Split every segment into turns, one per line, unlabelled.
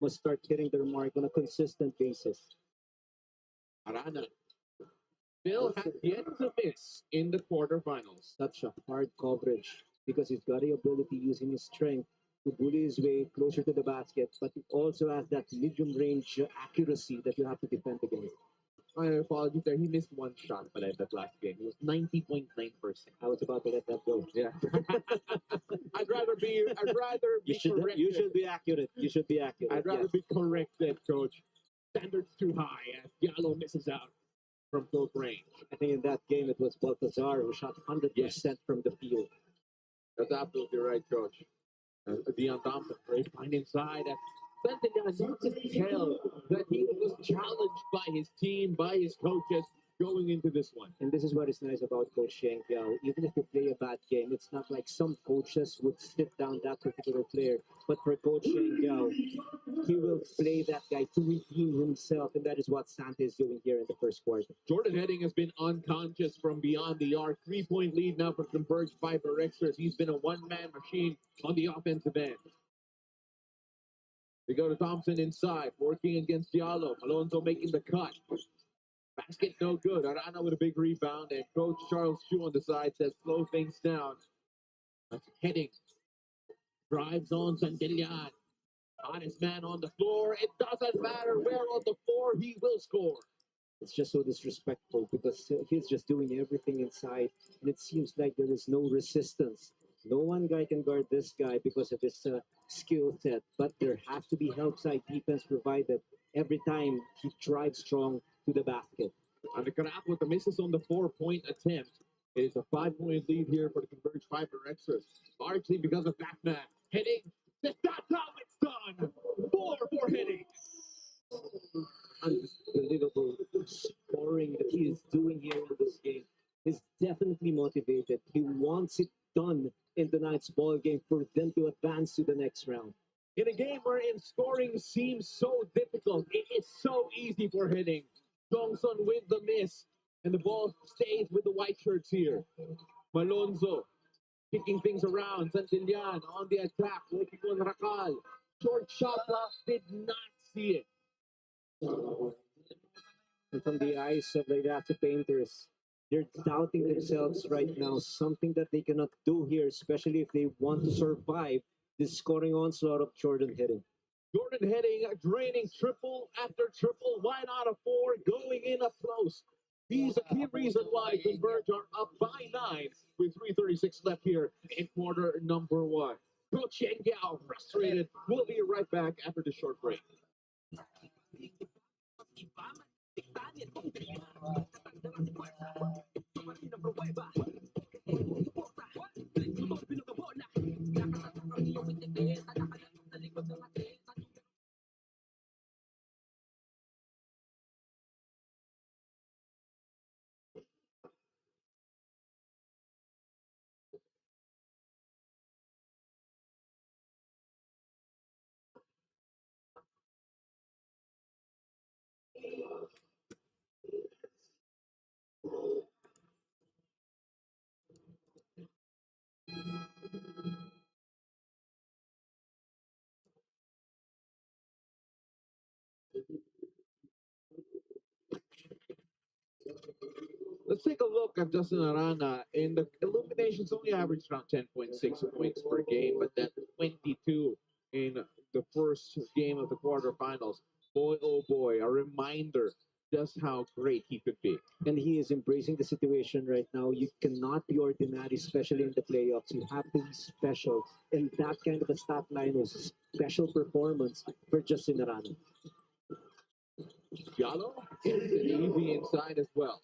must start hitting their mark on a consistent basis.
Arana still has yet to miss in the quarterfinals.
Such a hard coverage because he's got the ability using his strength to bully his way closer to the basket, but he also has that medium range accuracy that you have to defend against.
My apologies there. He missed one shot, but in that last game, it was 90.9%.
I was about to let that go.
Yeah. I'd rather be corrected.
You should be accurate. You should be accurate.
I'd rather be corrected, coach. Standards too high as Diallo misses out from close range.
I think in that game it was Baltazar who shot 100% from the field.
That's absolutely right, coach. Dion Thompson, very fine inside. Santillana, you could tell that he was challenged by his team, by his coaches going into this one.
And this is what is nice about Coach Sheng Yao. Even if you play a bad game, it's not like some coaches would sit down that particular player. But for Coach Sheng Yao, he will play that guy to redeem himself. And that is what Santa is doing here in the first quarter.
Jordan Heading has been unconscious from beyond the arc. 3-point lead now for Converge by Xers. He's been a one-man machine on the offensive end. They go to Thompson inside, working against Diallo. Alonso making the cut. Basket no good. Arana with a big rebound, and Coach Charles Chu on the side says slow things down. That's Heading. Drives on Santillana. Honest man on the floor. It doesn't matter where on the floor, he will score.
It's just so disrespectful because he's just doing everything inside, and it seems like there is no resistance. No one guy can guard this guy because of his skill set, but there has to be help side defense provided every time he drives strong to the basket.
On the crack with the misses on the 4-point attempt. It is a 5-point lead here for the Converge Fiber Xers, largely because of that man. Heading, that's how it's done. 4 for Heading.
Unbelievable scoring that he is doing here in this game. He's definitely motivated. He wants it done in tonight's ball game for them to advance to the next round.
In a game wherein scoring seems so difficult, it is so easy for Heading. Johnson with the miss, and the ball stays with the white shirts here. Malonzo kicking things around. Santillana on the attack, working on Rakal. Short shot clock, did not see it.
And from the eyes of the Elasto painters, they're doubting themselves right now, something that they cannot do here, especially if they want to survive this scoring onslaught of Jordan Heading.
Jordan Heading draining triple after triple, 1 out of 4, going in up close. He's a key reason why Converge are up by 9 with 3:36 left here in quarter number 1. Coach Sheng Yao frustrated. We'll be right back after the short break. Let's take a look at Justin Arana. In the illuminations, only averaged around 10.6 points per game, but then 22 in the first game of the quarterfinals. Boy, oh boy, a reminder just how great he could be.
And he is embracing the situation right now. You cannot be ordinary, especially in the playoffs. You have to be special. And that kind of a stat line was a special performance for Justin Arana.
Diallo is easy inside as well.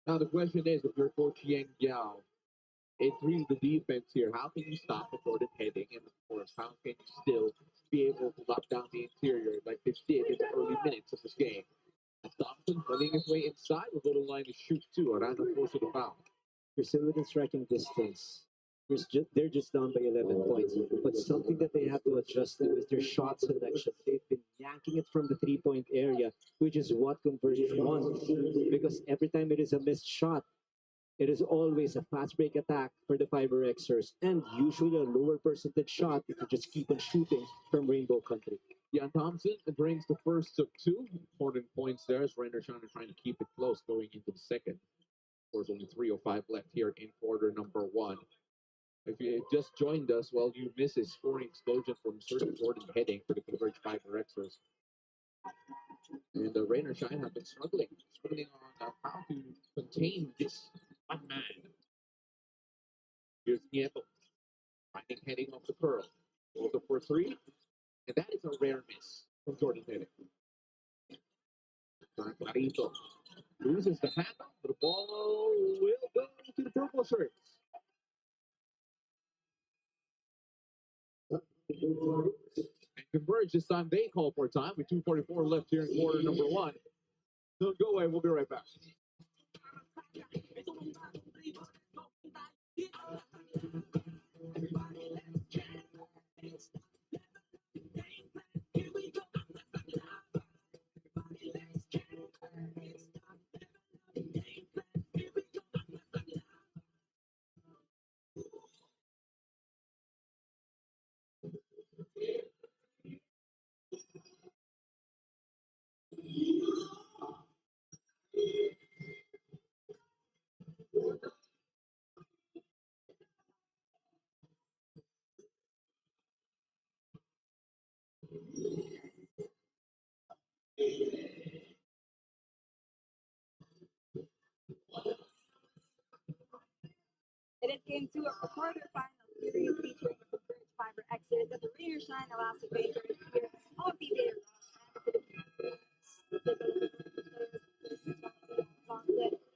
Now the question is, if you're Coach Sheng Yao, it's really the defense here. How can you stop the Jordan Heading? And of course, how can you still be able to lock down the interior like they did in the early minutes of this game? And Thompson running his way inside will go to the line to shoot two. Around the force of the foul.
They're still within striking distance. They're just down by 11 points. But something that they have to adjust to is their shot selection. They've been yanking it from the three-point area, which is what Converge wants. Because every time it is a missed shot, It is always a fast break attack for the Fiber Xers and usually a lower percentage shot if you just keep on shooting from Rainbow Country.
Jan Thompson brings the first of two important points there as Rainer Shiner trying to keep it close going into the second. Of course, only 3:05 left here in quarter number one. If you just joined us, well, you missed a scoring explosion from certain Jordan heading for the Converge Fiber Xers. And the Rainer Shine have been struggling on how to contain this one man. Here's Nieto, finding heading off the curl. Goes up for three, and that is a rare miss from Jordan heading. Clarito loses the handle, but the ball will go to the purple shirts. And Converge this time they call for time with 2:44 left here in quarter number one. Don't go away, we'll be right back.
It is game two of the quarterfinal series featuring the Converge Fiber Xers and the Rainer Shine Elasto Painters here on PBA.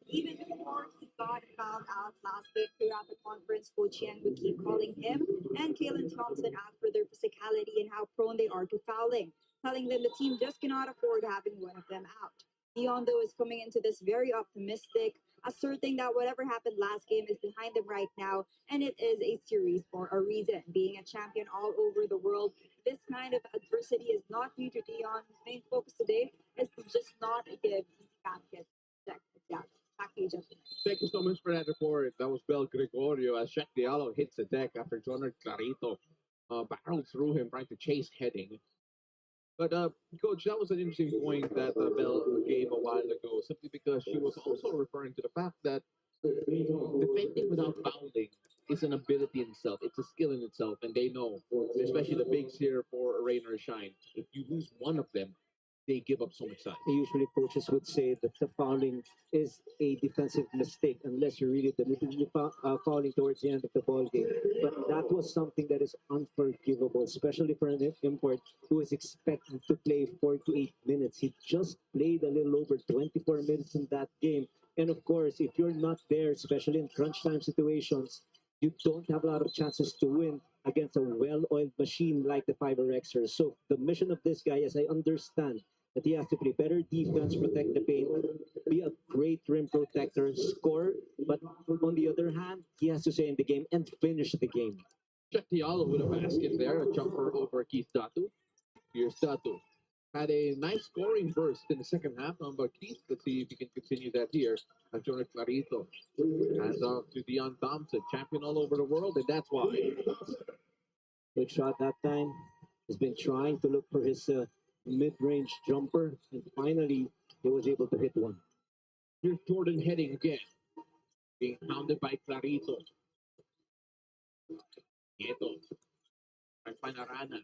Even before he got fouled out last week throughout the conference, Coach Yan would keep calling him and Kalen Thompson out for their physicality and how prone they are to fouling, telling them the team just cannot afford having one of them out. Dion, though, is coming into this very optimistic, asserting that whatever happened last game is behind them right now, and it is a series for a reason. Being a champion all over the world, this kind of adversity is not new to Dion. His main focus today is to just not give easy baskets. Yeah, back to you, Justin.
Thank you so much for that report. That was Bel Gregorio as Shaq Diallo hits the deck after Jonathan Clarito barreled through him trying to chase heading. But Coach, that was an interesting point that Bell gave a while ago, simply because she was also referring to the fact that defending without fouling is an ability in itself. It's a skill in itself, and they know, especially the bigs here for Rain or Shine. If you lose one of them, they give up so much time.
Usually, coaches would say that the fouling is a defensive mistake unless you're really deliberately fouling towards the end of the ball game. But that was something that is unforgivable, especially for an import who is expected to play 4 to 8 minutes. He just played a little over 24 minutes in that game. And of course, if you're not there, especially in crunch time situations, you don't have a lot of chances to win against a well-oiled machine like the Fiber Xers. So the mission of this guy, as I understand, that he has to play better defense, protect the paint, be a great rim protector, score, but on the other hand, he has to stay in the game and finish the game.
Check Diallo with a basket there, a jumper over Keith Datu. Here's Datu. Had a nice scoring burst in the second half, but Keith, let's see if he can continue that here. Jonathan Clarito hands off to Dion Thompson, champion all over the world, and that's why.
Good shot that time. He's been trying to look for his mid-range jumper, and finally he was able to hit one.
Here's Jordan heading again, being pounded by Clarito. Nieto. I find Arana.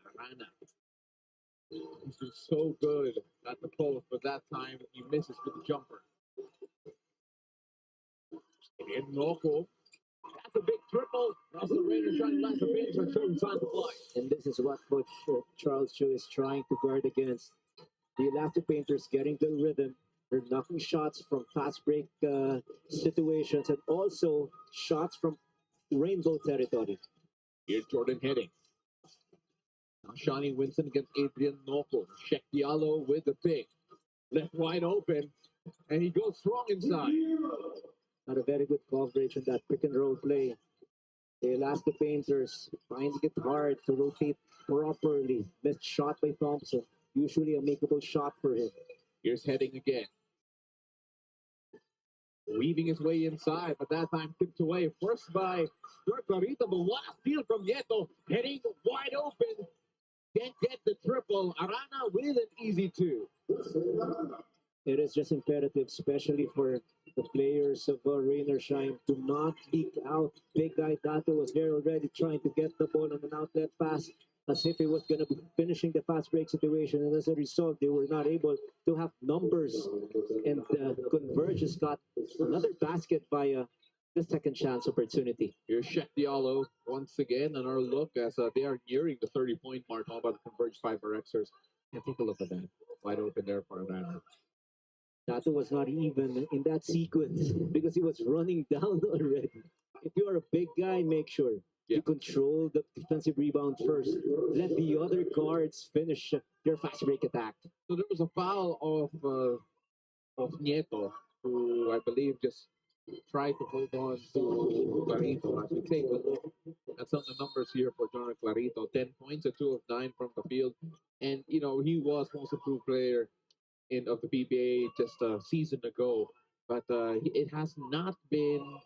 He's been so good at the post, but that time he misses with the jumper. And Noko. That's a big triple. As the Raiders trying to last the bench are showing time to fly.
And this is what Coach Charles Chu is trying to guard against. The Elasto Painters getting the rhythm. They're knocking shots from fast break situations and also shots from rainbow territory.
Here's Jordan heading. Now Shawnee Winston against Adrian Noko. Shek Diallo with the pick. Left wide open. And he goes strong inside.
Not a very good coverage on that pick and roll play. The Elasto Painters finding it hard to rotate properly. Missed shot by Thompson. Usually a makeable shot for him.
Here's heading again. weaving his way inside, but that time tipped away. First by Clarito, but what a steal from Nieto, heading wide open. Can't get the triple. Arana with an easy two.
It is just imperative, especially for the players of Rain or Shine, to not leak out. Big guy Dato was there already trying to get the ball on an outlet pass as if he was going to be finishing the fast break situation. And as a result, they were not able to have numbers. And Converge has got another basket via the second chance opportunity.
Here's Shek Diallo once again on our look as they are nearing the 30-point mark. All about the Converge 5 for Xers. Yeah, take a look at that. Wide open there for Arana.
Dato was not even in that sequence because he was running down already. If you are a big guy, make sure you control the defensive rebound first. Let the other guards finish their fast break attack.
So there was a foul of Nieto, who I believe just tried to hold on to Clarito. As we take a look at some of the numbers here for John Clarito, 10 points, a 2 of 9 from the field. And, you know, he was most improved player of the PBA just a season ago. But it has not been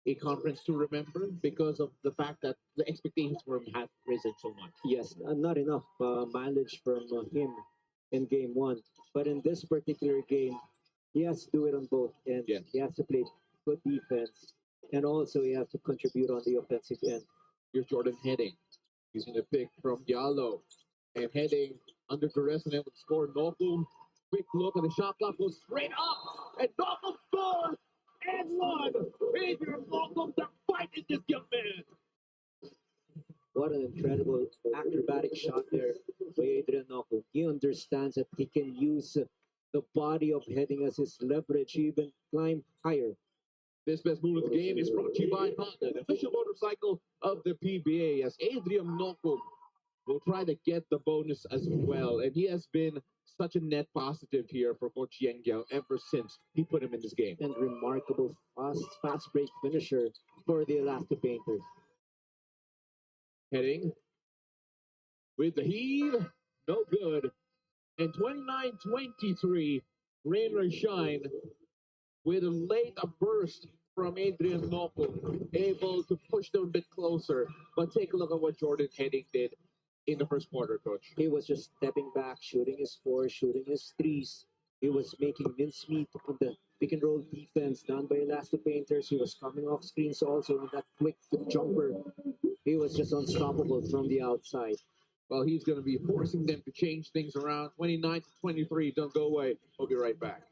a conference to remember because of the fact that the expectations for him have risen so much.
Yes, not enough mileage from him in game one. But in this particular game, he has to do it on both ends.
Yes.
He has to play good defense, and also he has to contribute on the offensive end.
Here's Jordan Heading using the pick from Diallo. And Heading under duress and able to score. Nokum, quick look at the shot clock, goes straight up, and Nokum scores! And one! Adrian Nokum, the fight is this young man!
What an incredible acrobatic shot there by Adrian Nokum. He understands that he can use the body of Heading as his leverage, even climb higher.
This best move of the game is brought to you by Honda, the official motorcycle of the PBA, as Adrian Nokum will try to get the bonus as well. And he has been such a net positive here for Coach Yengyao ever since he put him in this game.
And remarkable fast break finisher for the Elasto Painters.
Heading with the heave, no good. And 29-23, rain or shine, with a late burst from Adrian Nokum, able to push them a bit closer. But take a look at what Jordan Heading did in the first quarter, Coach.
He was just stepping back, shooting his fours, shooting his threes. He was making mincemeat on the pick and roll defense done by Elasto Painters. He was coming off screens also on that quick jumper. He was just unstoppable from the outside.
Well, he's going to be forcing them to change things around. 29-23, don't go away. We'll be right back.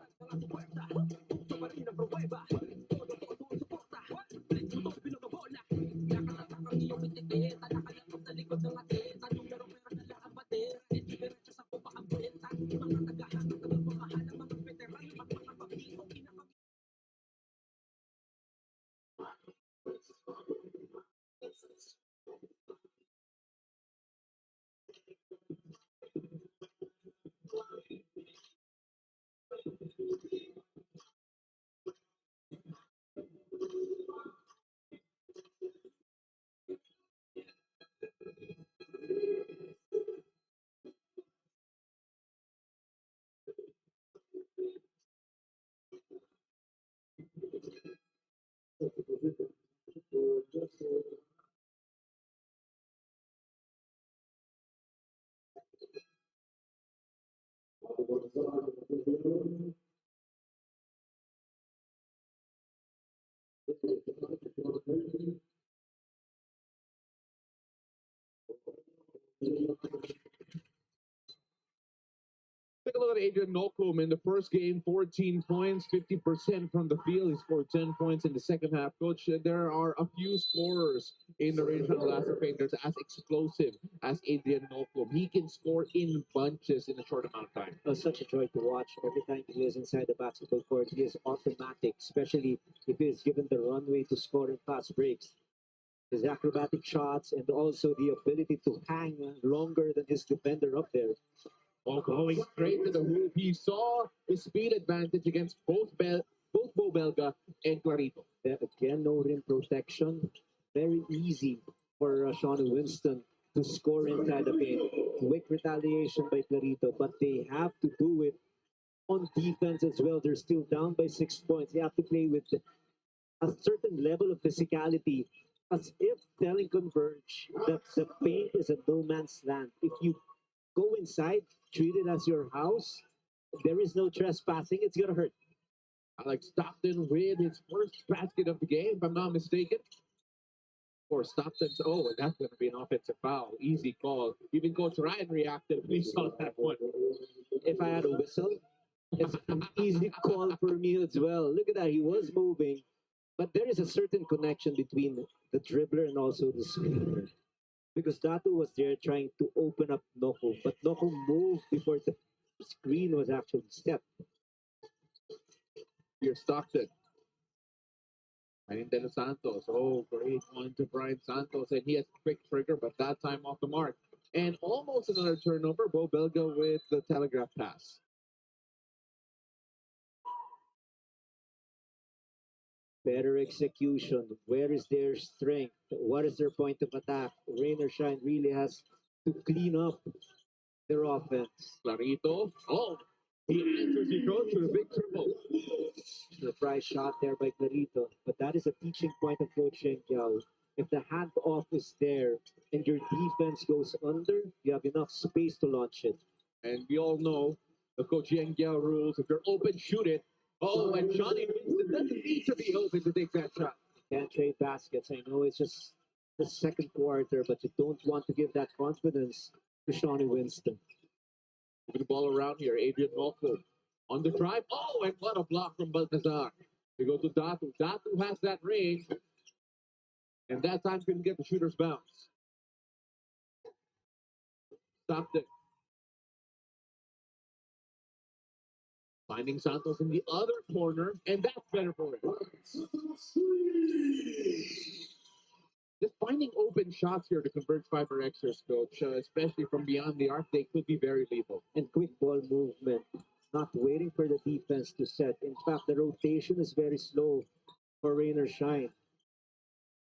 Take a look at Adrian Nokum in the first game, 14 points, 50% from the field. He scored 10 points in the second half. Coach, there are a few scorers in the regional Elasto Painters as explosive as Adrian Nokum. He can score in bunches in a short amount of time.
Such a joy to watch. Every time he is inside the basketball court, he is automatic, especially if he is given the runway to score in fast breaks. His acrobatic shots and also the ability to hang longer than his defender up there.
While going straight to the hoop, he saw the speed advantage against both Bo Belga and Clarito.
Again, no rim protection. Very easy for Sean Winston to score inside the paint. Quick retaliation by Clarito, but they have to do it on defense as well. They're still down by 6 points. They have to play with a certain level of physicality, as if telling Converge that the paint is a no man's land. If you go inside, treat it as your house, there is no trespassing, it's gonna hurt.
Alex Stockton with his first basket of the game, if I'm not mistaken. Or Stockton. Oh, and that's going to be an offensive foul. Easy call. Even Coach Ryan reacted when he saw that one.
If I had a whistle, it's an easy call for me as well. Look at that, he was moving, but there is a certain connection between the dribbler and also the screener. Because Datu was there trying to open up Noko, but Noko moved before the screen was actually set.
Here's Stockton. And then Santos. Oh, great one to Brian Santos. And he has a quick trigger, but that time off the mark. And almost another turnover. Bo Belga with the telegraph pass.
Better execution. Where is their strength? What is their point of attack? Rain or Shine really has to clean up their offense.
Clarito. Oh, he answers you, coach, with a big triple.
Surprise shot there by Clarito. But that is a teaching point of Coach Shengyao. If the handoff is there and your defense goes under, you have enough space to launch it.
And we all know the Coach Yengyao rules. If you're open, shoot it. Oh, and Johnny Winston doesn't need to be open to take that shot.
Can't trade baskets. I know it's just the second quarter, but you don't want to give that confidence to Shawnee Winston.
Moving the ball around here. Adrian Volko on the drive. Oh, and what a block from Baltazar. We go to Datu. Datu has that range. And that time couldn't get the shooter's bounce. Stopped it. Finding Santos in the other corner, and that's better for him. Just finding open shots here to convert Fiber Xers, coach, especially from beyond the arc, they could be very lethal.
And quick ball movement, not waiting for the defense to set. In fact, the rotation is very slow for Rain or Shine.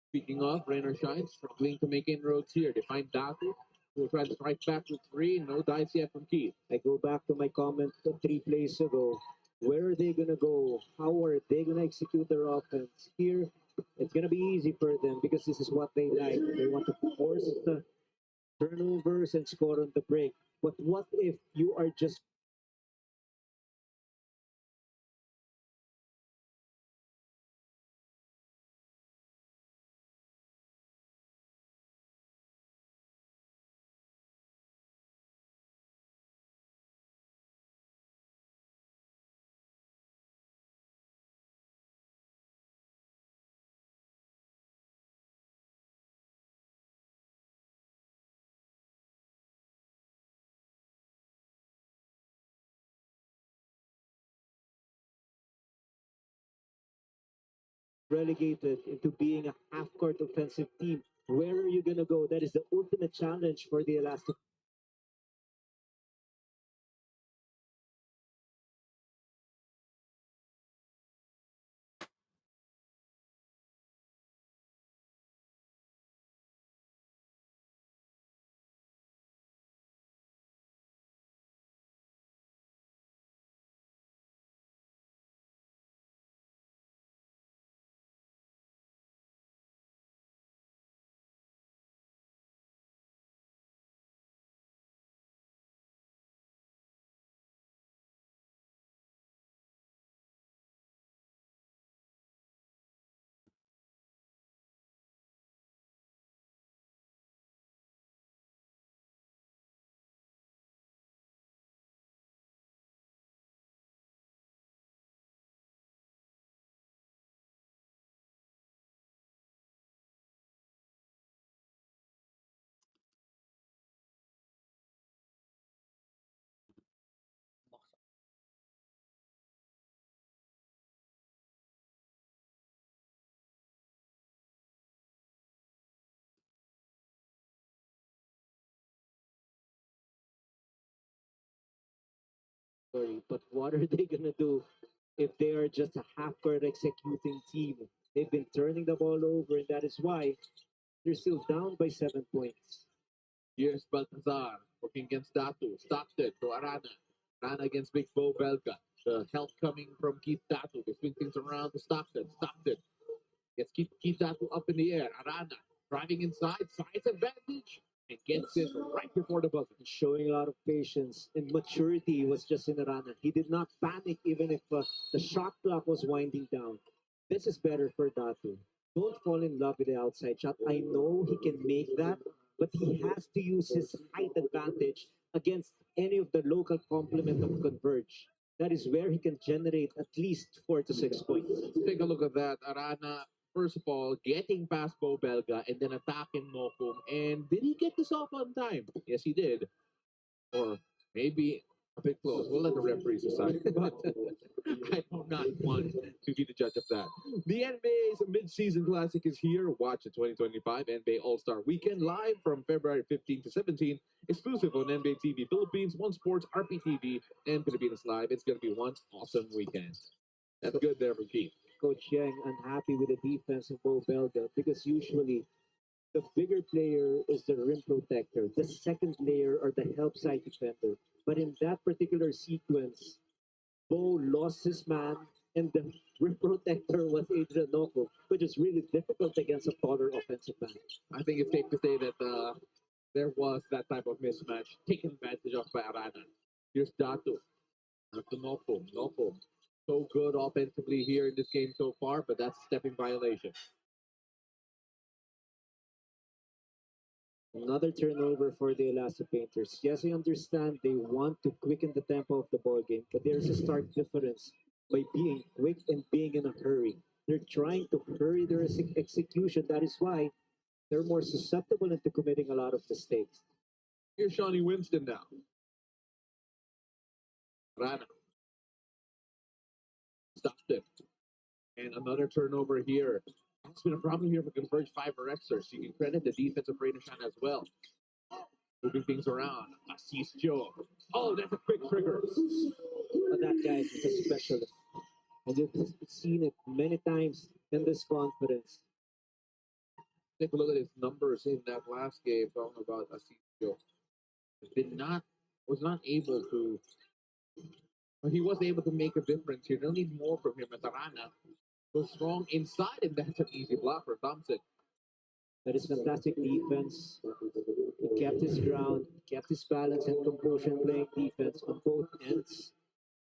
Speaking of, Rain or Shine struggling to make inroads here. They find Datu, who will try to strike back with three. No dice yet from Keith.
I go back to my comment 3 plays ago. Where are they going to go? How are they going to execute their offense? Here, it's going to be easy for them because this is what they like. They want to force the turnovers and score on the break. But what if you are just relegated into being a half-court offensive team? Where are you going to go? That is the ultimate challenge for the Elasto. But what are they going to do if they are just a half-court executing team? They've been turning the ball over, and that is why they're still down by 7 points.
Here's Baltazar working against Datu. Stopped it to Arana. Arana against Big Bo Belka. The help coming from Keith Datu. They swing things around to Stockton. Stockton gets Keith Datu up in the air. Arana driving inside, size advantage, and gets it right before the buzzer.
Showing a lot of patience and maturity was just in Arana. He did not panic even if the shot clock was winding down. This is better for Datu. Don't fall in love with the outside shot. I know he can make that, but he has to use his height advantage against any of the local complement of Converge. That is where he can generate at least 4 to 6 points.
Take a look at that. Arana, first of all, getting past Bo Belga and then attacking Mokum. And did he get this off on time? Yes, he did. Or maybe a bit close. We'll let the referees decide. But I do not want to be the judge of that. The NBA's mid-season classic is here. Watch the 2025 NBA All-Star Weekend live from February 15 to 17, exclusive on NBA TV Philippines, One Sports, RPTV, and Pilipinas Live. It's going to be one awesome weekend. That's good there for Keith.
Coach Yang unhappy with the defense of Bo Belga because usually the bigger player is the rim protector. The second player or the help side defender. But in that particular sequence, Bo lost his man, and the rim protector was Adrian Noko, which is really difficult against a taller offensive man.
I think it's safe to say that there was that type of mismatch taken advantage of by Arana. Here's Datu. After Noko. Noko. So good offensively here in this game so far, but that's a stepping violation.
Another turnover for the Elasto Painters. Yes, I understand they want to quicken the tempo of the ball game, but there's a stark difference by being quick and being in a hurry. They're trying to hurry their execution. That is why they're more susceptible into committing a lot of mistakes.
Here's Shawnee Winston now. Rana. Stopped it. And another turnover here. That's been a problem here for Converge 5 or Xers. You can credit the defense of Rainer Shine as well. Moving things around. Assis Joe. Oh, that's a quick trigger.
But that guy is a specialist. And you've seen it many times in this conference.
Take a look at his numbers in that last game. Talking about Assis Joe. Was not able to. He was able to make a difference here. They'll need more from him. Arana was strong inside, and that's an easy block for Thompson.
That is fantastic defense. He kept his ground, kept his balance and composure playing defense on both ends.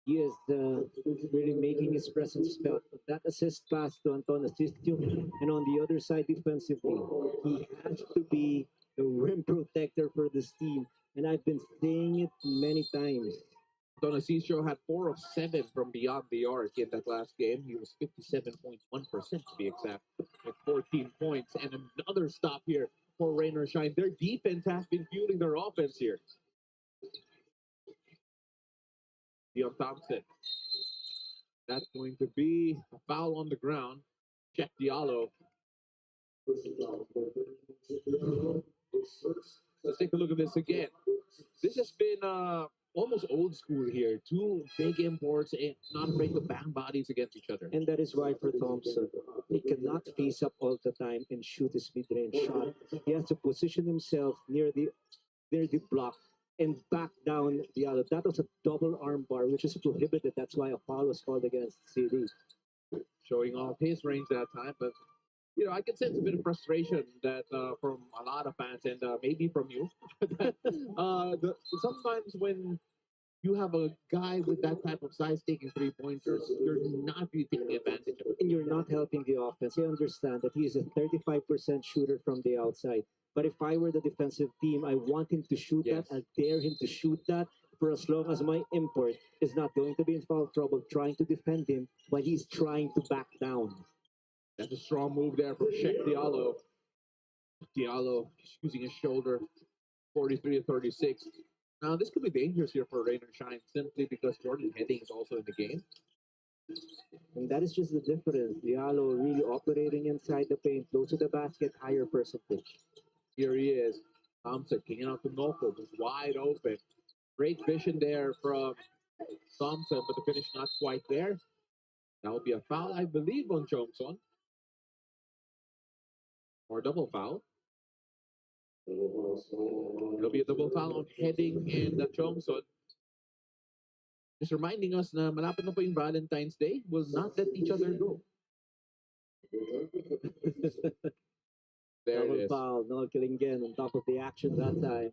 He is really making his presence felt. But that assist pass to Anton Asistio, and on the other side defensively, he has to be the rim protector for this team. And I've been saying it many times.
Donacicio had 4 of 7 from beyond the arc in that last game. He was 57.1% to be exact, with 14 points and another stop here for Rainer Shine. Their defense has been fueling their offense here. Dion Thompson. That's going to be a foul on the ground. Check Diallo. Let's take a look at this again. This has been almost old school here. Two big imports and not afraid to bang bodies against each other.
And that is why for Thompson, he cannot face up all the time and shoot his mid-range shot. He has to position himself near the block and back down the other. That was a double arm bar, which is prohibited. That's why a foul was called against CD.
Showing off his range that time, but I can sense a bit of frustration that from a lot of fans and maybe from you. Sometimes when you have a guy with that type of size taking 3-pointers, you're not really taking advantage of it.
And you're not helping the offense. I understand that he is a 35% shooter from the outside. But if I were the defensive team, I want him to shoot that. I dare him to shoot that for as long as my import is not going to be in foul trouble trying to defend him while he's trying to back down.
That's a strong move there from Sheikh Diallo. Diallo using his shoulder, 43 to 36. Now, this could be dangerous here for Rain and Shine simply because Jordan Heading is also in the game.
And that is just the difference. Diallo really operating inside the paint, close to the basket, higher percentage.
Here he is. Thompson kicking out to Noko, just wide open. Great vision there from Thompson, but the finish not quite there. That will be a foul, I believe, on Johnson. Or a double foul. It'll be a double foul on Heading and Johnson. Just reminding us na malapit na po yung Valentine's Day. Will not let each other go. There
Double
it is.
foul. Noel Kilingen on top of the action that time.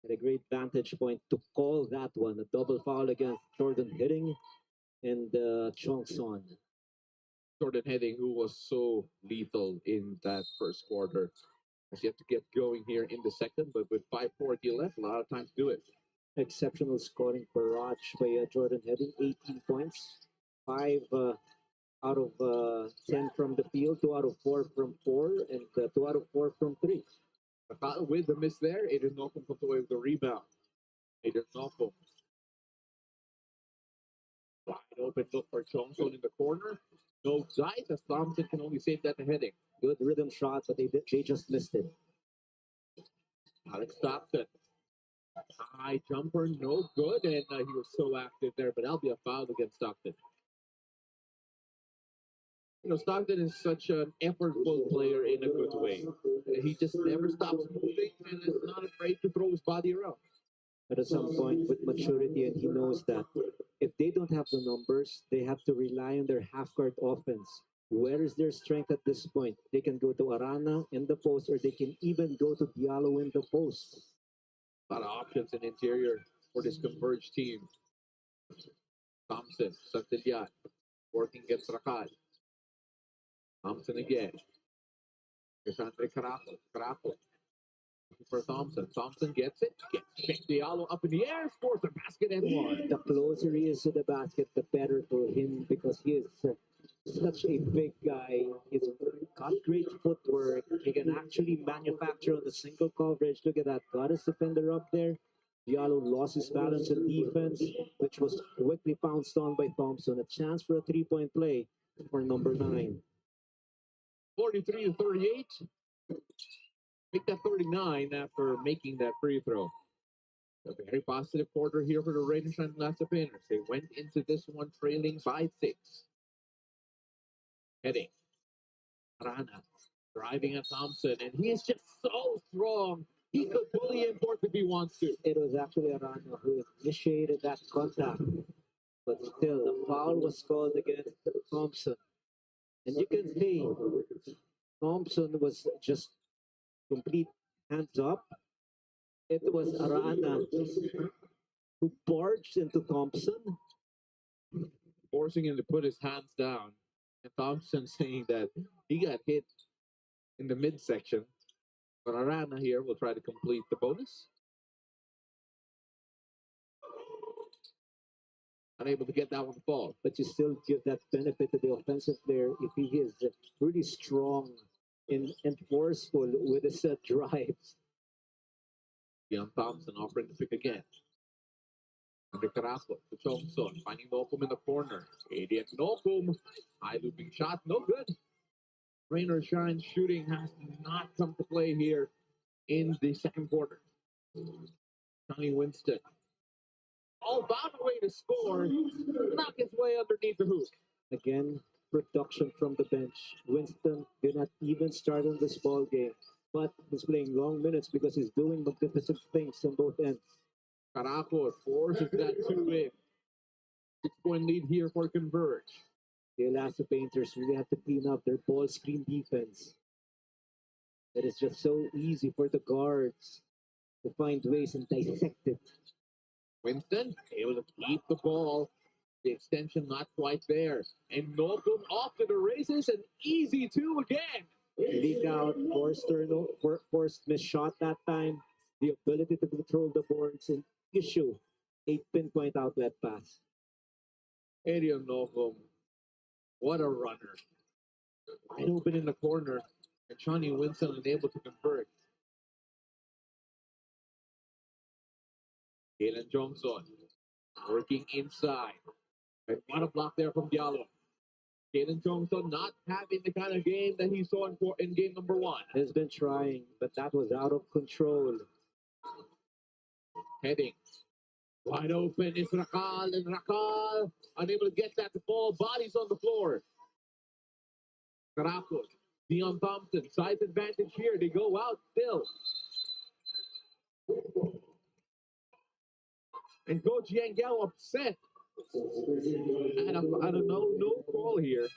Had a great vantage point to call that one. A double foul against Jordan Hitting and Chong Son.
Jordan Heading, who was so lethal in that first quarter, has yet to get going here in the second, but with 5:40 left, a lot of time to do it.
Exceptional scoring barrage by Jordan Heading, 18 points, 5 out of 10 from the field, 2 out of 4 from 4, and 2 out of 4 from 3.
With the miss there, Aiden Nocum comes away with the rebound. Aiden Nocum. Wide open look for Johnson in the corner. No sight as Thompson can only save that to Heading.
Good rhythm shot, but they just missed it.
Alex Stockton. High jumper, no good, and he was so active there, but that'll be a foul against Stockton. You know, Stockton is such an effortful player in a good way. He just never stops moving and is not afraid to throw his body around.
But at some point, with maturity, and he knows that if they don't have the numbers, they have to rely on their half-court offense. Where is their strength at this point? They can go to Arana in the post, or they can even go to Diallo in the post.
A lot of options in interior for this Converge team. Thompson, Santillan, working against Rakal. Thompson again. Cassandre Caraco. For Thompson. Thompson gets it. Gets Diallo up in the air. Scores the basket and one.
The closer he is to the basket, the better for him because he is such a big guy. He's got great footwork. He can actually manufacture on the single coverage. Look at that. Got his defender up there. Diallo lost his balance in defense, which was quickly pounced on by Thompson. A chance for a three-point play for number 9.
43-38. Make that 39 after making that free throw. A very positive quarter here for the Raiders and Elasto Painters. They went into this one trailing by 6. Heading. Rana driving at Thompson, and he is just so strong. He could bully him forth if he wants to.
It was actually Arana who initiated that contact, but still, the foul was called against Thompson. And you can see Thompson was just complete hands up. It was Arana who barged into Thompson,
forcing him to put his hands down. And Thompson saying that he got hit in the midsection. But Arana here will try to complete the bonus. Unable to get that one to fall.
But you still give that benefit to the offensive player if he is really strong and forceful with his drives.
Young Thompson offering to pick again. Under Caraco to Thompson, finding Nocum in the corner. Adrian Nocum, high looping shot, no good. Rain or shine shooting has not come to play here in the second quarter. Johnny Winston, all found a way to score, knock his way underneath the hoop.
Again, production from the bench. Winston did not even start on this ball game, but he's playing long minutes because he's doing magnificent things on both ends.
Caraco forces that 2-in. 6-point lead here for Converge.
The Elasto Painters really have to clean up their ball screen defense. It is just so easy for the guards to find ways and dissect it.
Winston able to keep the ball. The extension not quite there. And Nocum off to the races. An easy 2 again.
Leak out, forced miss shot that time. The ability to control the boards and issue a pinpoint outlet pass.
Adrian Nocum, what a runner. Wide open in the corner. And Johnny Winston unable to convert. Kalen Johnson working inside. And what a block there from Diallo. Kalen Johnson not having the kind of game that he saw in game number 1.
Has been trying, but that was out of control.
Heading. Wide open is Rakal, and Rakal unable to get that to fall. Bodies on the floor. Caraco, Dion Thompson, size advantage here. They go out still. And Coach Yangel upset. And I don't know, no call here.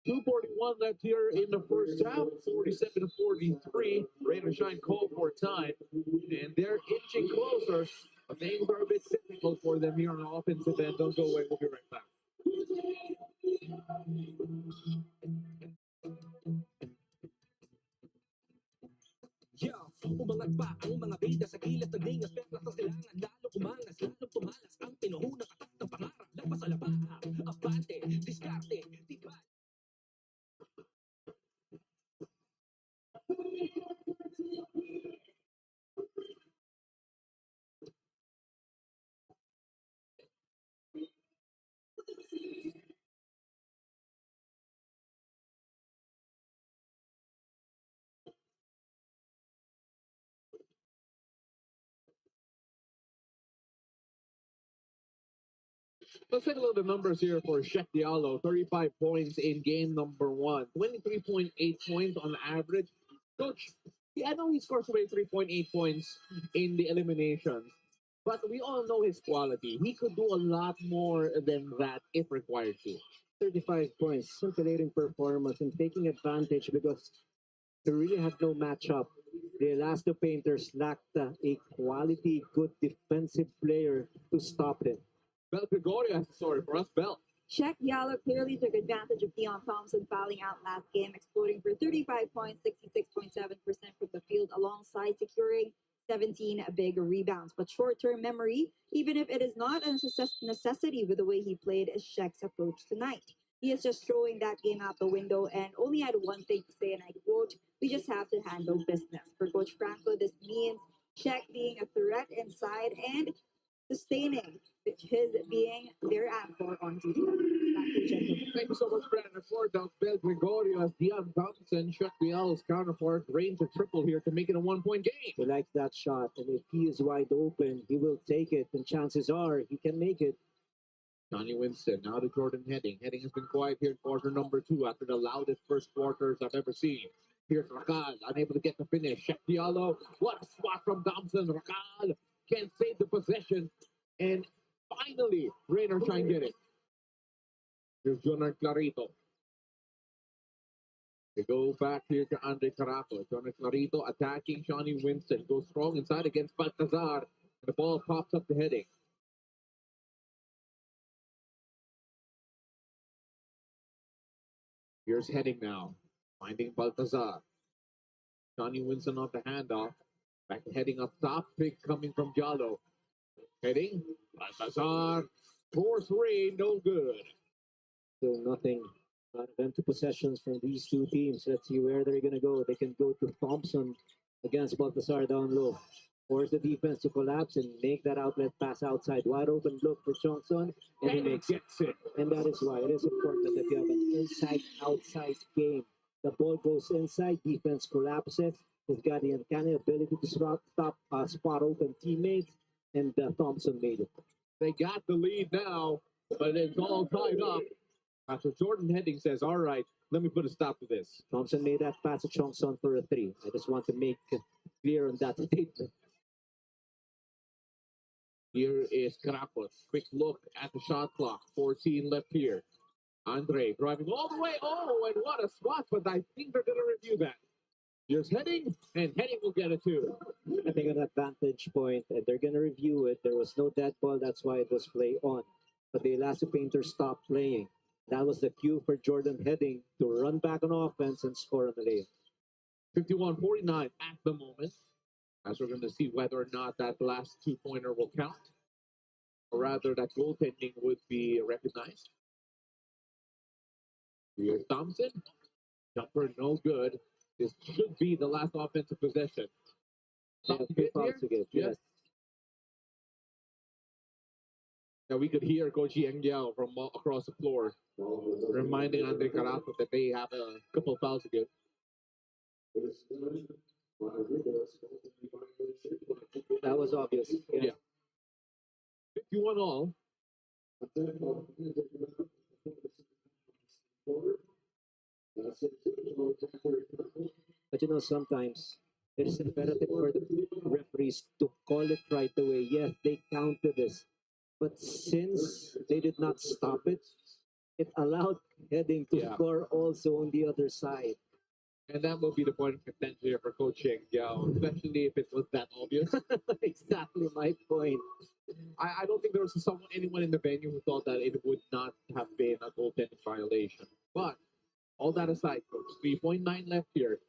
2:41 left here in the first half, 47-43. Rain or shine call for time, and they're inching closer. But things are a bit difficult for them here on the offensive end. Don't go away. We'll be right back.
Yeah, umangat pa ang mga bida sa gilas ng lingas, pero sa silangan lalong umangas, lalong tumalas ang pinuhunang katak ng pangarap. Lampas sa lapa, abante, diskarte, tibay.
Let's take a look at the numbers here for Shek Diallo. 35 points in game number 1. 23.8 points on average. Coach, I know he scores away 3.8 points in the eliminations, but we all know his quality. He could do a lot more than that if required to.
35 points, scintillating performance and taking advantage because they really had no matchup. The Elasto Painters lacked a quality, good defensive player to stop him.
Bel Gregorio has a story for us. Bel.
Shek Yalo clearly took advantage of Dion Thompson fouling out last game, exploding for 35 points, 66.7% from the field, alongside securing 17 big rebounds. But short-term memory, even if it is not a necessity with the way he played, is Shek's approach tonight. He is just throwing that game out the window and only had one thing to say, and I quote, "We just have to handle business." For Coach Franco, this means Shek being a threat inside and sustaining his being their anchor on defense.
Thank you so much, Brandon. The floor down Bel Gregorio as Dion Thompson, Shek Diallo's counterpart, range a triple here to make it a 1-point game.
He likes that shot, and if he is wide open, he will take it, and chances are he can make it.
Johnny Winston, now to Jordan Heading. Heading has been quiet here in quarter number 2 after the loudest first quarters I've ever seen. Here's Rakal, unable to get the finish. Shek Diallo, what a spot from Thompson. Rakal can't save the possession. And finally, rain or shine get it. Here's Jonathan Clarito. They go back here to Andre Caraco. Jonathan Clarito attacking Johnny Winston. Goes strong inside against Baltazar. And the ball pops up to Heading. Here's Heading now. Finding Baltazar. Johnny Winston off the handoff. Back to Heading up top. Pick coming from Diallo. Heading. Baltazar. 4-3. No good.
Still nothing out of empty possessions from these two teams. Let's see where they're going to go. They can go to Thompson against Baltazar down low. Force the defense to collapse and make that outlet pass outside. Wide open look for Johnson, and he makes it. And that is why it is important that you have an inside-outside game. The ball goes inside, defense collapses. He's got the uncanny ability to stop spot open teammates, and Thompson made it.
They got the lead now, but it's all tied up. After Jordan Heading says, all right, let me put a stop to this.
Thompson made that pass to Johnson for a 3. I just want to make clear on that statement.
Here is Caracos. Quick look at the shot clock. 14 left here. Andre driving all the way. Oh, and what a spot, but I think they're going to review that. Here's Heading, and Heading will get it too.
I think on that vantage point, they're going to review it. There was no dead ball. That's why it was play on. But the Elasto Painters stopped playing. That was the cue for Jordan Heading to run back on offense and score on the layup.
51-49 at the moment. As we're going to see whether or not that last two-pointer will count. Or rather, that goaltending would be recognized. Here's Thompson. Jumper no good. This should be the last offensive possession.
Yes.
Now we could hear Coach Yao from across the floor reminding Andre Caraco that they have a couple of fouls to give.
That was obvious.
Yeah. 51 all.
But sometimes It is imperative for the referees to call it right away. Yes, they counted this, but since they did not stop it, it allowed heading to
Yeah.
score also on the other side.
And that will be the point of contention here for coaching Yao, especially if it was that obvious.
Exactly my point.
I don't think there was anyone in the venue who thought that it would not have been a goaltending violation. But all that aside, coach, 3.9 left here.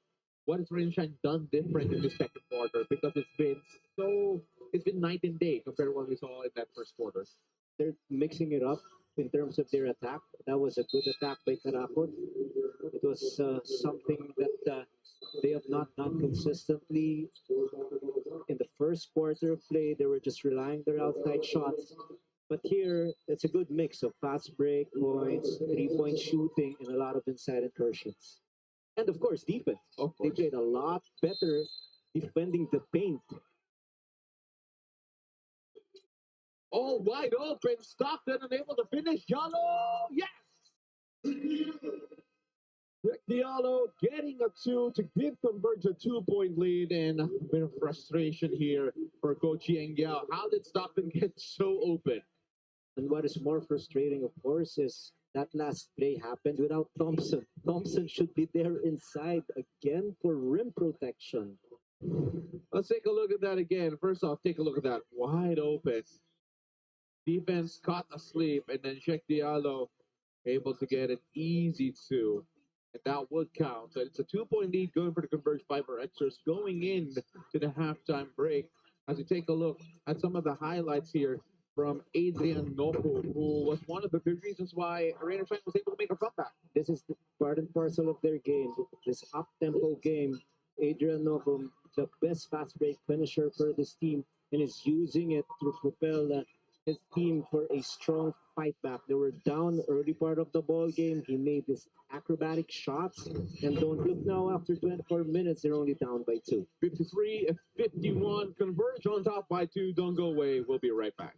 What has Rainshine done different in the second quarter? Because it's been night and day compared to what we saw in that first quarter.
They're mixing it up in terms of their attack. That was a good attack by Caracol. It was something that they have not done consistently in the first quarter of play. They were just relying their outside shots. But here, it's a good mix of fast break points, 3-point shooting, and a lot of inside incursions. And of course, defense.
Of
They
course.
played a lot better defending the paint.
All wide open, Stockton unable to finish. Yalo, yes! Rick Diallo getting a two to give Converge a 2-point lead, and a bit of frustration here for Coach Yao. How did Stockton get so open?
And what is more frustrating, of course, is that last play happened without Thompson. Thompson should be there inside again for rim protection.
Let's take a look at that again. First off, take a look at that. Wide open. Defense caught asleep, and then Sheikh Diallo able to get an easy two. And that would count. So it's a 2-point lead going for the Converge Viper Xers going in to the halftime break. As we take a look at some of the highlights here from Adrian Nopo, who was one of the big reasons why Rainer Shine was able to make a comeback.
This is the part and parcel of their game. This up-tempo game, Adrian Novum, the best fast break finisher for this team, and is using it to propel his team for a strong fight back. They were down early part of the ball game. He made these acrobatic shots, and don't look now. After 24 minutes, they're only down by 2.
53-51. Converge on top by 2. Don't go away. We'll be right back.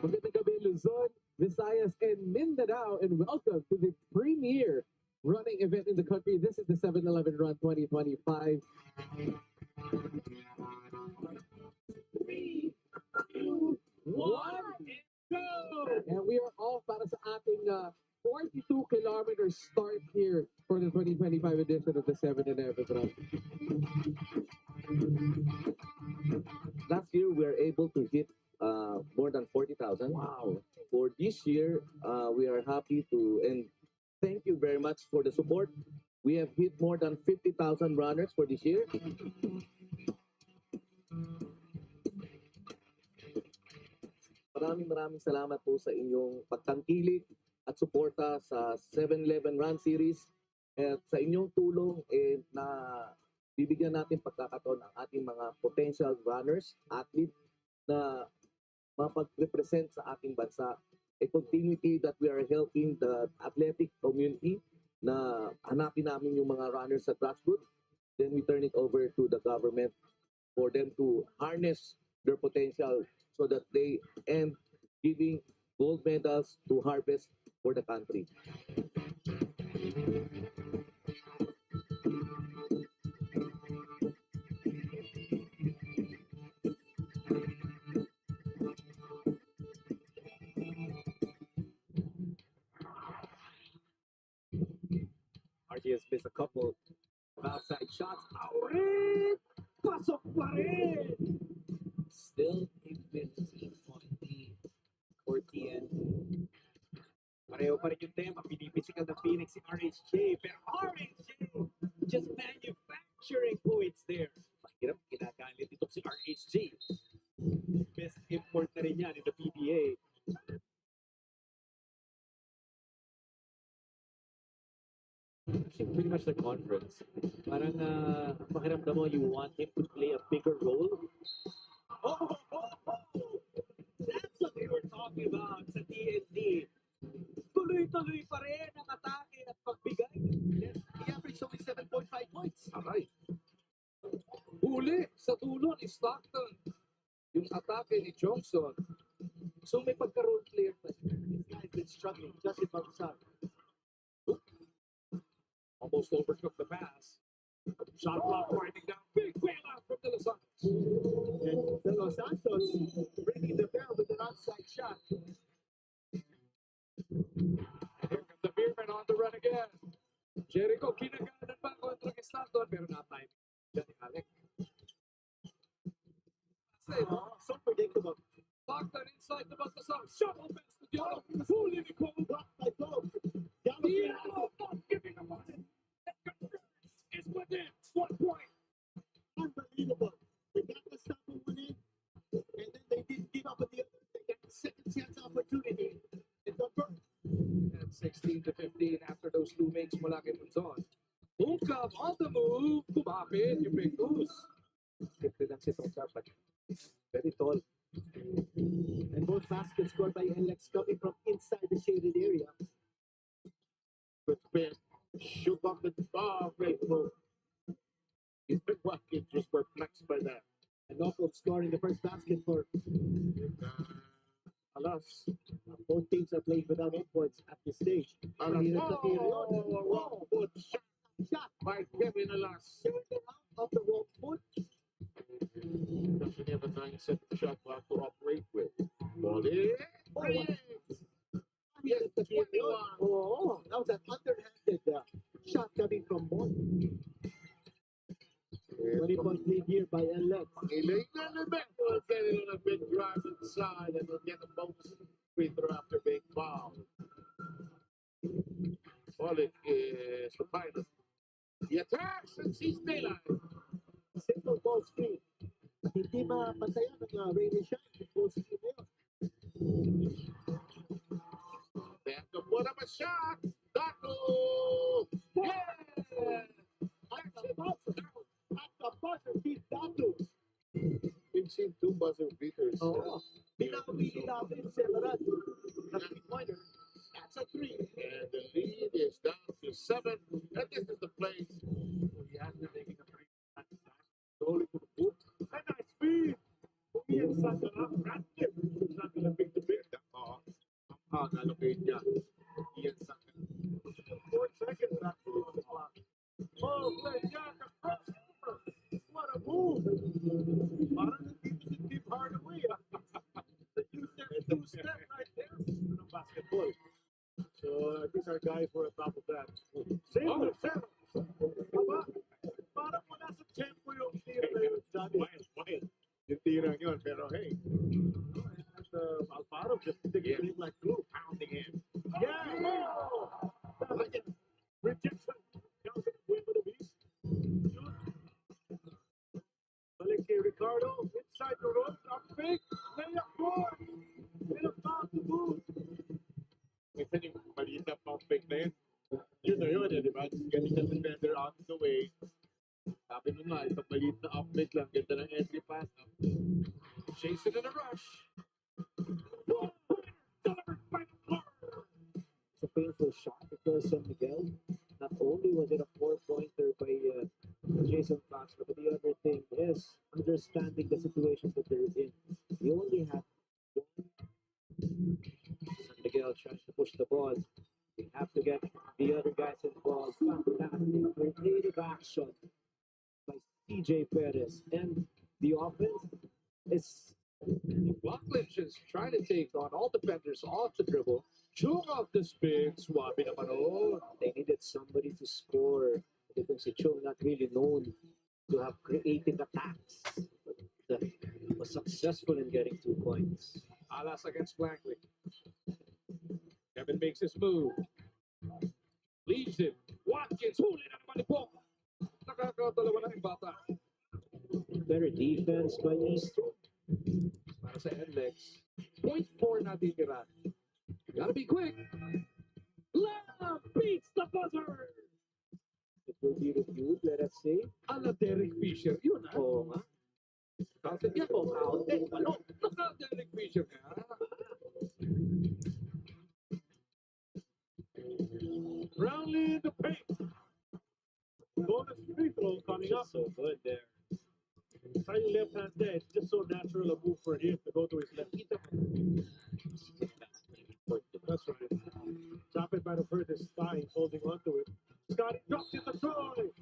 Magandang gabi Luzon, Visayas, and Mindanao, and welcome to the premier running event in the country. This is the 7-Eleven Run 2025. 3, 2, 1, and go! And we are off para sa ating 42 kilometer start here for the 2025 edition of the 7-Eleven Run.
Last year we were able to hit more than 40,000.
Wow.
For this year, we are happy to, and thank you very much for the support. We have hit more than 50,000 runners for this year. Maraming salamat po sa inyong pagtangkilik at suporta sa 7-Eleven Run Series at sa inyong tulong na bibigyan natin pagkakataon ang ating mga potential runners, athlete na mapag-represent sa ating bansa. A continuity that we are helping the athletic community na hanapin namin yung mga runners sa grassroots. Then we turn it over to the government for them to harness their potential so that they end giving gold medals to harvest for the country.
RG has missed a couple of outside shots. Aurit! Pasok pa rin! Still a 15-point lead for TN. Pareho pa rin yung tema. Pinipisikal ng Phoenix si RHJ. Pero RHJ just manufacturing points there. Mahirap kinagalit ito si RHJ. Best import na rin yan in the PBA. Pretty much the conference. Parang pakiramdam mo, you want him to play a bigger role. That's what we were talking about sa TNT. Tuloy-tuloy pa rin ang atake at pagbigay. He averaged only 7.5 points.
Aray. Huli sa dulo ni Stockton. Yung atake ni Johnson.
So may pagka-role player pa. This guy's been struggling just in Bagsag.
Almost overtook the pass. Shot clock winding down. Big bailout from De Los Santos.
And De Los Santos bringing the bell with an outside shot.
Here comes the Beerman on the run again. Jericho kinaganan pa kontra kay Stockton pero na-time. Yan ni Alec.
So predictable.
Stockton inside the Bagsag. Shuttle pass to Diallo. Huli ni Cole.
Blocked by Cole.
Diallo not giving up on it. And Converge is within 1 point.
Unbelievable. They got the stop and went in, and then they didn't give up on the other. They got the second chance opportunity. And Converge.
And 16-15 after those two makes mula kay Munzon. Bungkab on the move. Kumapit yung Big Goose.
Gifted ang si Tongsa, but very tall. And both baskets scored by Alex coming from inside the shaded area.
Good spin. Shoot up the great move. He's been working, just perplexed by that.
And Norfolk scoring the first basket for
Alas.
both teams are playing without imports at this stage.
Alas.
Mahirap na tira yun.
Oh, good shot
Shot
by Kevin Alas.
shooting out of the wrong foot.
Doesn't have a nice set shot clock to operate with. Ball in. Yes,
the
21.
Oh, that was an underhanded shot coming from Bond. 20-point lead here by Alex.
Illegal event. We'll get it on a big drive inside and we'll get the bonus free throw after being fouled. Bullet is the pilot. He attacks and sees daylight.
Simple ball screen. Hindi mapantayan ng rain and shine. Ball screen na yun.
They have to put up a shot. Dato! Yeah!
At the buzzer beat Datu.
We've seen two buzzer beaters.
Oo. Binabili natin si Larat. Na three-pointer. That's a three.
And the lead is down to 7. And this is the place.
He has been making a pretty nice pass. Rolling to the boot. And nice feed. Umiyak sa sarap. Rankin. Not gonna pick the big.
straight niya. Ian Saka. 4 seconds actually on the clock. Oh, Jack, across over. What a move. Parang nandito si Tim Hardaway. The two-step right there. Ng basketball. So I think our guys were on top of that. Same with Xers. Aba, parang wala sa tempo yung tira na yun, Johnny. Wild. Yung tira yun, pero hey. Alfaro just sticking him like glue, pounding in. Yeah! Oh! Rejection. Counts it away for the beast. Balik kay Ricardo. Inside the rope. Up fake. Layup good. And a foul to boot. Minsan yung maliit na pump fake na yun. Yun na yun, di ba? Getting the defender out of the way. Sabi mo nga, isang maliit na up fake lang. Ganda ng entry pass. Chase it in a rush. Delivered by the car.
It's a painful shot because Miguel, not only was it a 4-pointer by Jason Fox, but the other thing is understanding the situation that they're in. You only have one. San Miguel trying to push the ball. You have to get the other guys involved. Fantastic creative action by CJ Perez. And the offense is
Rockledge is trying to take on all defenders off the dribble. Chung off the spin. Swabe naman oh.
they needed somebody to score. Because si Chung not really known to have creative attacks. But was successful in getting 2 points.
Alas against Blankley. Kevin makes his move. Leaves it. Watkins. Huli na naman ni Pong. Nakakadalawa na yung bata.
Better defense by Eastern.
Para sa NLEX. 0.4 na titira. Gotta be quick. Lam beats the buzzer.
It will be reviewed, let us say.
Ala Derek Fisher. Yun ah.
Oo nga.
Kasi niya po. Ano? Naka Derek Fisher nga.
Brownlee in the paint. Bonus free throw coming up.
So good there.
Try your left hand there. It's just so natural a move for him to go to his left. That's right. Drop it by the first his thigh, holding on to it. Scotty drops it to Troy.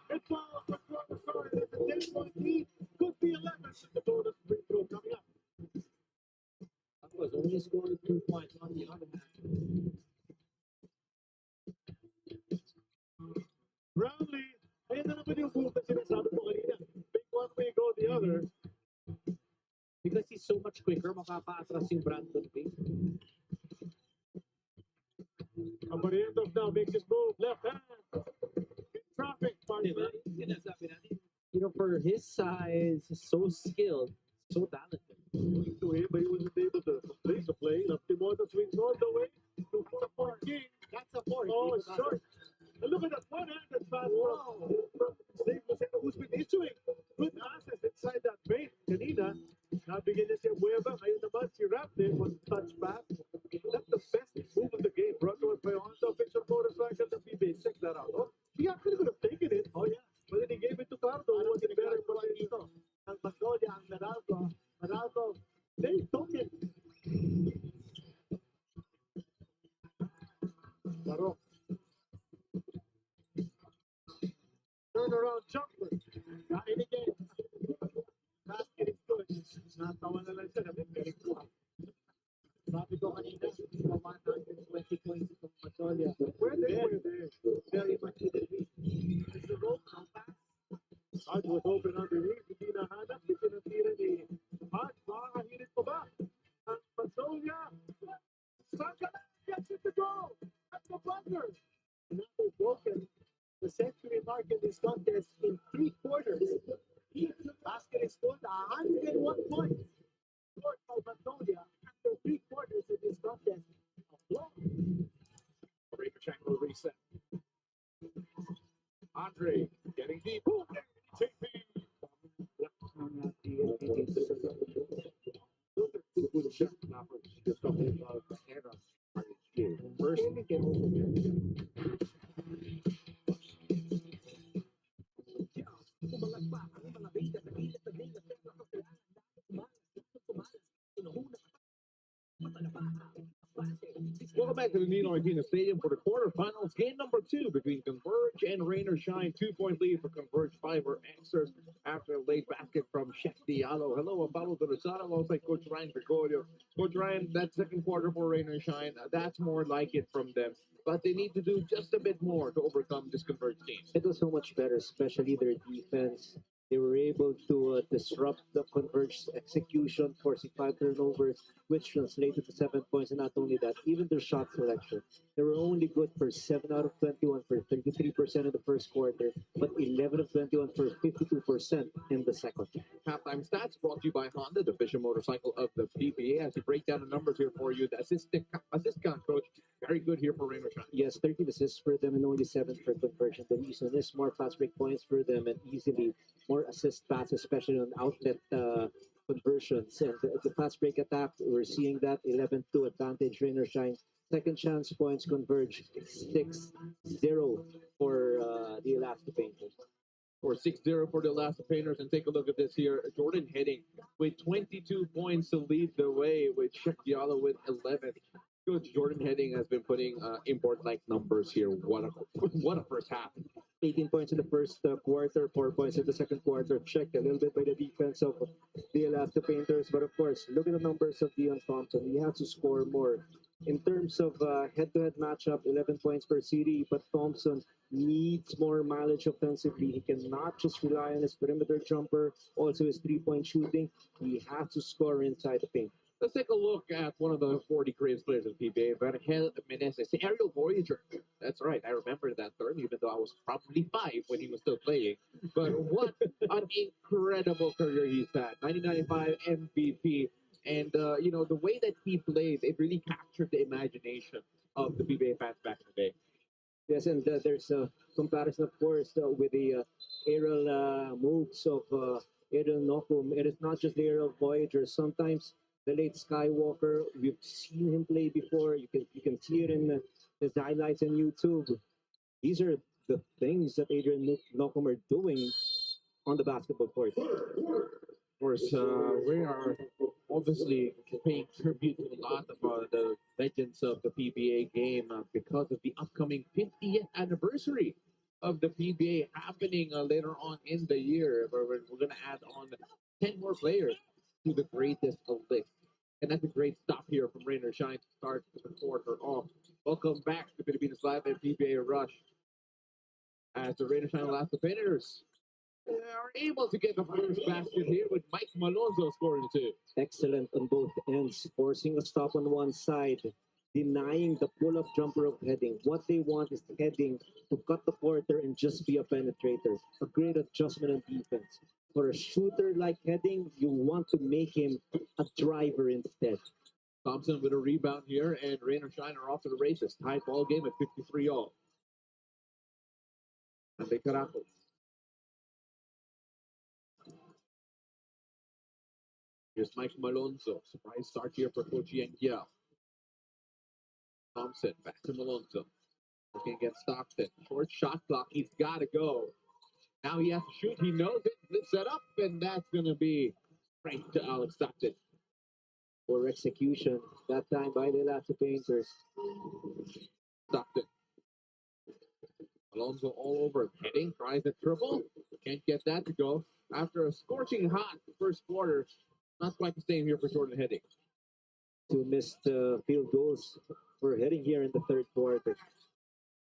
It falls for Troy. It's a 10-point lead. Could be 11. The bonus free throw coming up.
That was only scored 2 points on the other hand.
Brownlee, ayun na naman yung move na sinasabi ko kanina. Big one way, go the other.
Because he's so much quicker, makaka-atras yung Brandon King.
Abarientos now makes his move. Left hand. In traffic, partner.
You know, for his size, so skilled, so talented.
To him, but he wasn't able to complete the play. Laptimoto swings all the way to 4-point King.
That's a 4.
Oh, it's short. And look at that one-handed pass from Dave Lucero, who's been issuing good passes inside that paint. Kanina, nabigyan niya si Abueva. Ngayon naman, si Raptor was touch pass. That's the best move of the game. Brought to us by Honda Picture Motorcycle, the PBA. Check that out. Oh, he actually could have taken it. Oh, yeah. But then he gave it to Cardo. Who was better for dito. Ang Magnolia, ang Naralco. They took it. Barok. Turnaround jumper. Kain again. Basket is good. Natawa na lang siya. Galing ko.
Sabi ko kanina, 120 points itong Matolia.
Pwede.
Very much in the lead.
It's the rope. Ang pass. Hard was open underneath. Hindi nahanap. Hindi natira ni Hard. Makakahirit pa ba? Ang Matolia. Saka gets it to go. At the buzzer. Another broken. The century mark in this contest in 3 quarters. Basket is scored 101 points. Scored by Magnolia after 3 quarters in this contest.
Ricochet will reset. Andre getting deep. Boom! JP.
Good shot. Just talking about the era. First,
Welcome back back to the Nino Aquino Stadium for the quarterfinals. Game number 2 between Converge and Rain or Shine. 2-point lead for Converge 5 or Xers after a late basket from Chef Diallo. Hello, I'm Pablo Dorosado alongside Coach Ryan Gregorio. Coach Ryan, that second quarter for Rain or Shine, that's more like it from them. But they need to do just a bit more to overcome this Converge team.
It was so much better, especially their defense. They were able to disrupt the Converge execution, forcing 5 turnovers, which translated to 7 points. And not only that, even their shot selection. They were only good for 7 out of 21 for 33% in the first quarter, but 11 of 21 for 52% in the second.
Halftime stats brought to you by Honda, the official motorcycle of the PBA. As we break down the numbers here for you, the assist count, coach, very good here for Rain or Shine.
Yes, 13 assists for them and only 7 for conversion. The reason is more fast break points for them and easily more assist passes, especially on outlet conversions. And the fast break attack, we're seeing that 11-2 advantage, Rain or Shine. Second chance points Converge 6-0 for the Elasto Painters.
Or 6-0 for the Elasto Painters. And take a look at this here. Jordan Heading with 22 points to lead the way, with Chef Diallo with 11. Coach Jordan Heading has been putting import-like numbers here. What a first half.
18 points in the first quarter, 4 points in the second quarter. Checked a little bit by the defense of the Elasto Painters. But of course, look at the numbers of Dion Thompson. He has to score more. In terms of head-to-head matchup, 11 points per city, but Thompson needs more mileage offensively. He cannot just rely on his perimeter jumper, also his three-point shooting. He has to score inside the paint.
Let's take a look at one of the 40 greatest players in PBA, Vergel Meneses, the aerial voyager. That's right, I remember that term, even though I was probably 5 when he was still playing. But what an incredible career he's had. 1995 MVP. And, the way that he played, it really captured the imagination of the PBA fans back in the day.
Yes, and there's a comparison, of course, with the aerial moves of Aerial Nokum. It is not just the aerial voyager. Sometimes the late Skywalker, we've seen him play before. You can see it in his highlights on YouTube. These are the things that Adrian Nokum are doing on the basketball court.
Of course, we are obviously paying tribute to a lot of the legends of the PBA game because of the upcoming 50th anniversary of the PBA happening later on in the year, where we're going to add on 10 more players to the greatest of list. And that's a great stop here from Rain or Shine to start the quarter off. Welcome back to Philippines Live and PBA Rush. As the Rain or Shine Elasto Painters are able to get the first basket here with Mike Malonzo scoring 2.
Excellent on both ends, forcing a stop on one side, denying the pull-up jumper of Heading. What they want is Heading to cut the quarter and just be a penetrator. A great adjustment on defense. For a shooter like Heading, you want to make him a driver instead.
Thompson with a rebound here, and Rain or Shine are off to the races. Tied ball game at 53-all. And they cut out. Here's Mike Malonzo. Surprise start here for Coach Yang. Thompson back to Malonzo. Looking against Stockton. Short shot clock. He's got to go. Now he has to shoot. He knows it. It's set up, and that's going to be right to Alex Stockton.
For execution, that time by the Elasto Painters.
Stockton. Alonso all over him. Heading, tries the triple. Can't get that to go. After a scorching hot first quarter, not quite the same here for Jordan Heading.
2 missed field goals for Heading here in the third quarter.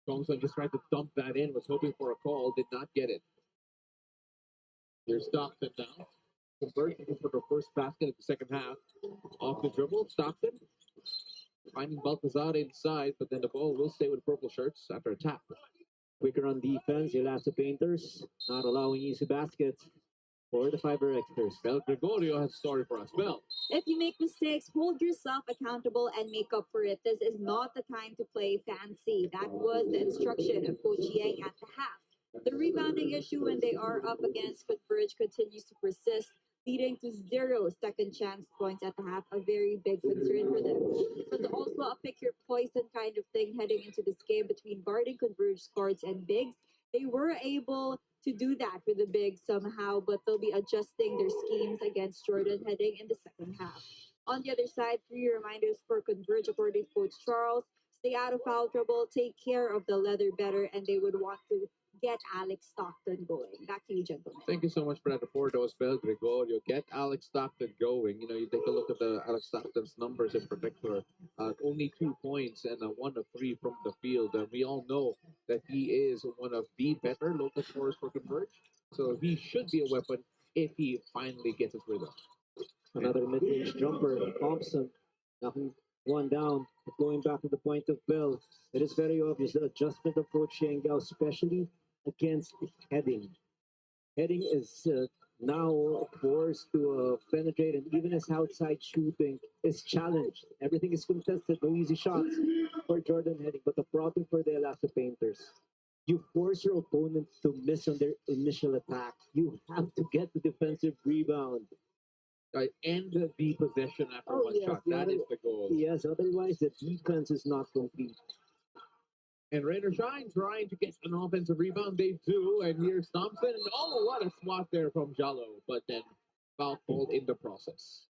Thompson just tried to dump that in, was hoping for a call, did not get it. Here's Stockton now. Converge for the first basket of the second half. Off the dribble, Stockton. Finding Baltazar inside, but then the ball will stay with purple shirts after a tap.
Quicker on defense, the Elasto Painters not allowing easy baskets for the Fiber Xers.
Bel Gregorio has a story for us. Bel.
If you make mistakes, hold yourself accountable and make up for it. This is not the time to play fancy. That was the instruction of Coach Yang at the half. The rebounding issue when they are up against Converge continues to persist, leading to 0 second chance points at the half, a very big concern for them. It was also a pick your poison kind of thing heading into this game between guarding Converge guards and bigs. They were able to do that with the bigs somehow, but they'll be adjusting their schemes against Jordan Heading in the second half. On the other side, 3 reminders for Converge according to Coach Charles. stay out of foul trouble, take care of the leather better, and they would want to get Alex Stockton going. Back to you, gentlemen.
Thank you so much for that report. That was Bel Gregorio. Get Alex Stockton going. You know, you take a look at the Alex Stockton's numbers in particular. Only 2 points and 1 of 3 from the field. And we all know that he is one of the better local scorers for Converge. So he should be a weapon if he finally gets his rhythm.
Another mid-range jumper, Thompson, knocking one down, going back to the point of Bell. It is very obvious the adjustment of Coach Shanghao, especially against heading. Heading is now forced to penetrate, and even his outside shooting is challenged. Everything is contested, no easy shots for Jordan Heading. But the problem for the Elasto Painters, you force your opponent to miss on their initial attack. You have to get the defensive rebound.
End the possession after one shot. That is the goal.
Yes, otherwise the defense is not complete.
And Rain or Shine trying to get an offensive rebound. They do. And here's Thompson. And oh, what a swat there from Jallo. But then foul called in the process.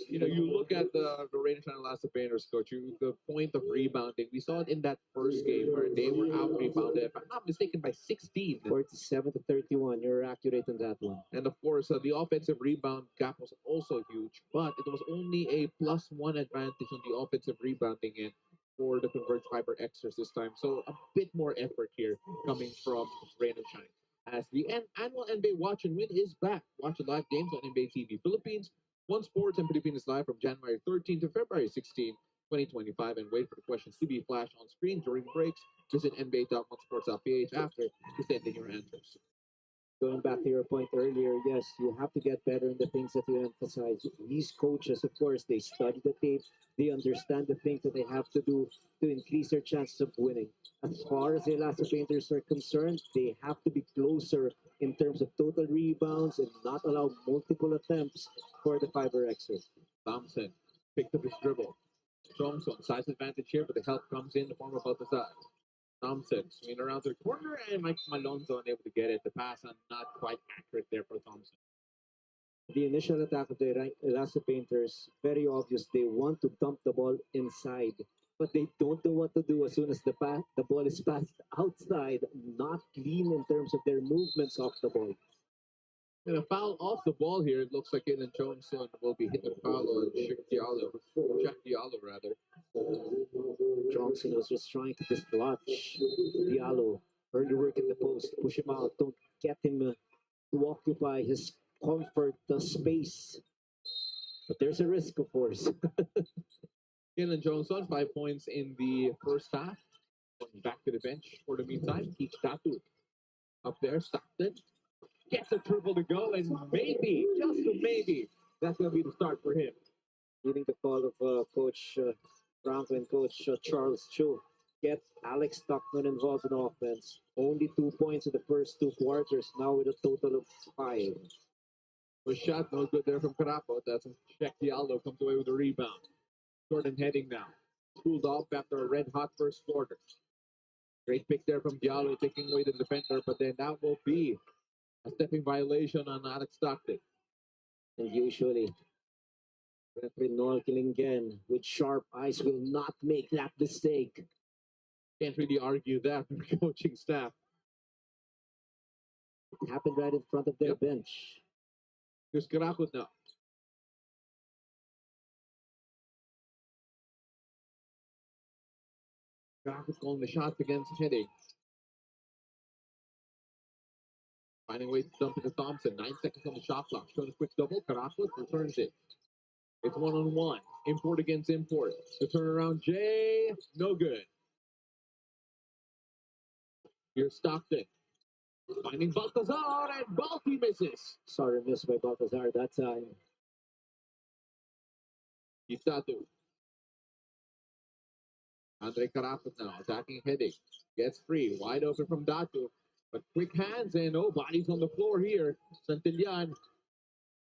You know, you look at the Rain or Shine Elasto Painters, coach, the point of rebounding. We saw it in that first game where they were out rebounded, if I'm not mistaken, by 16.
47 to 31. You're accurate on that one.
And of course, the offensive rebound gap was also huge, but it was only a +1 advantage on the offensive rebounding end for the Converge Fiber Xers this time. So a bit more effort here coming from Rain and Shine. As the annual NBA Watch and Win is back. Watch the live games on NBA TV Philippines, One Sports and Philippines Live from January 13 to February 16, 2025, and wait for the questions to be flashed on screen during breaks. Visit nba.onesports.ph after to send in your answers.
Going back to your point earlier, yes, you have to get better in the things that you emphasize. These coaches, of course, they study the tape, they understand the things that they have to do to increase their chances of winning. As far as the Elasto Painters are concerned, they have to be closer in terms of total rebounds and not allow multiple attempts for the Fiber Xers.
Thompson picked up his dribble. Johnson, size advantage here, but the help comes in the form of Baltazar. Thompson swinging around to the corner, and Mike Malonzo unable to get it. The pass not quite accurate there for Thompson.
The initial attack of the Elasto Painters, very obvious. They want to dump the ball inside, but they don't know what to do as soon as the ball is passed outside. Not clean in terms of their movements off the ball.
And a foul off the ball here. It looks like Aiden Johnson will be hitting a foul on Jack Diallo, rather.
Johnson was just trying to dislodge Diallo. Early work in the post. Push him out. Don't get him to occupy his comfort space. But there's a risk, of course.
Aiden Johnson, 5 points in the first half. Going back to the bench for the meantime. Keeps Tatu up there. Stockton gets a triple to go, and maybe, just maybe, that's going to be the start for him.
Leading the call of Coach Franco and Coach Charles Chu. Get Alex Stockton involved in offense. Only 2 points in the first 2 quarters, now with a total of 5.
Was shot, no good there from Carapo. That's Jack Diallo comes away with a rebound. Jordan Heading now. Cooled off after a red-hot first quarter. Great pick there from Diallo, taking away the defender, but then that will be a stepping violation on Alex Stockton.
And usually, referee Noel Kilingen with sharp eyes will not make that mistake.
Can't really argue that with the coaching staff.
It happened right in front of their bench.
Here's Karakot now. Karakot calling the shots against Heading. Finding ways to dump it to Thompson. 9 seconds on the shot clock. Showing a quick double. Karakot returns it. It's 1-on-1. Import against import. The turnaround, Jay. No good. Here's Stockton. Finding Baltazar, and Balti misses.
Sorry, missed by Baltazar that time.
Isatu. Andre Karakot now attacking Heading. Gets free. Wide open from Datu. But quick hands and no bodies on the floor here. Santillan.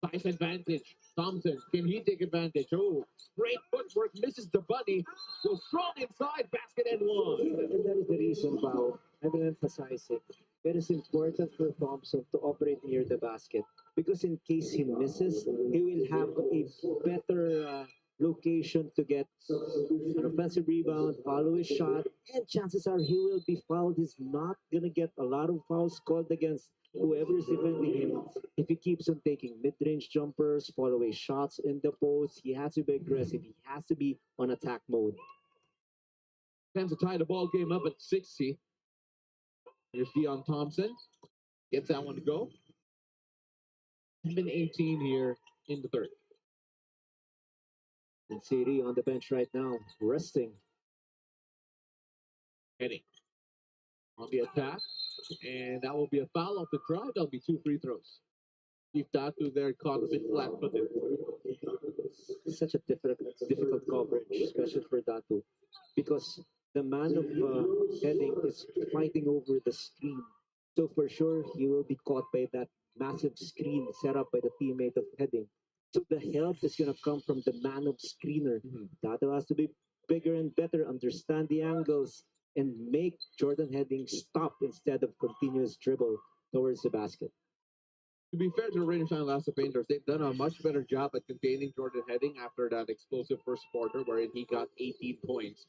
Size advantage. Thompson. Can he take advantage? Oh, great footwork. Misses the bunny. Goes strong inside. Basket and one.
And that is the reason, Bao. I will emphasize it. It is important for Thompson to operate near the basket. Because in case he misses, he will have a better location to get an offensive rebound, follow his shot, and chances are he will be fouled. He's not going to get a lot of fouls called against whoever is defending him. If he keeps on taking mid-range jumpers, follow away shots in the post, he has to be aggressive. He has to be on attack mode.
Tends to tie the ball game up at 60. Here's Dion Thompson. Gets that one to go. 7-18 here in the third.
And CD on the bench right now, resting.
Heading on the attack. And that will be a foul off the drive. That'll be 2 free throws. Keep Datu there caught a bit flat-footed.
It's such a difficult coverage, especially for Datu, because the man of heading is fighting over the screen. So for sure, he will be caught by that massive screen set up by the teammate of heading. So the help is going to come from the man of screener. Datu has to be bigger and better, understand the angles, and make Jordan Heading stop instead of continuous dribble towards the basket.
To be fair to the Rain Shine Elasto Painters, they've done a much better job at containing Jordan Heading after that explosive first quarter wherein he got 18 points.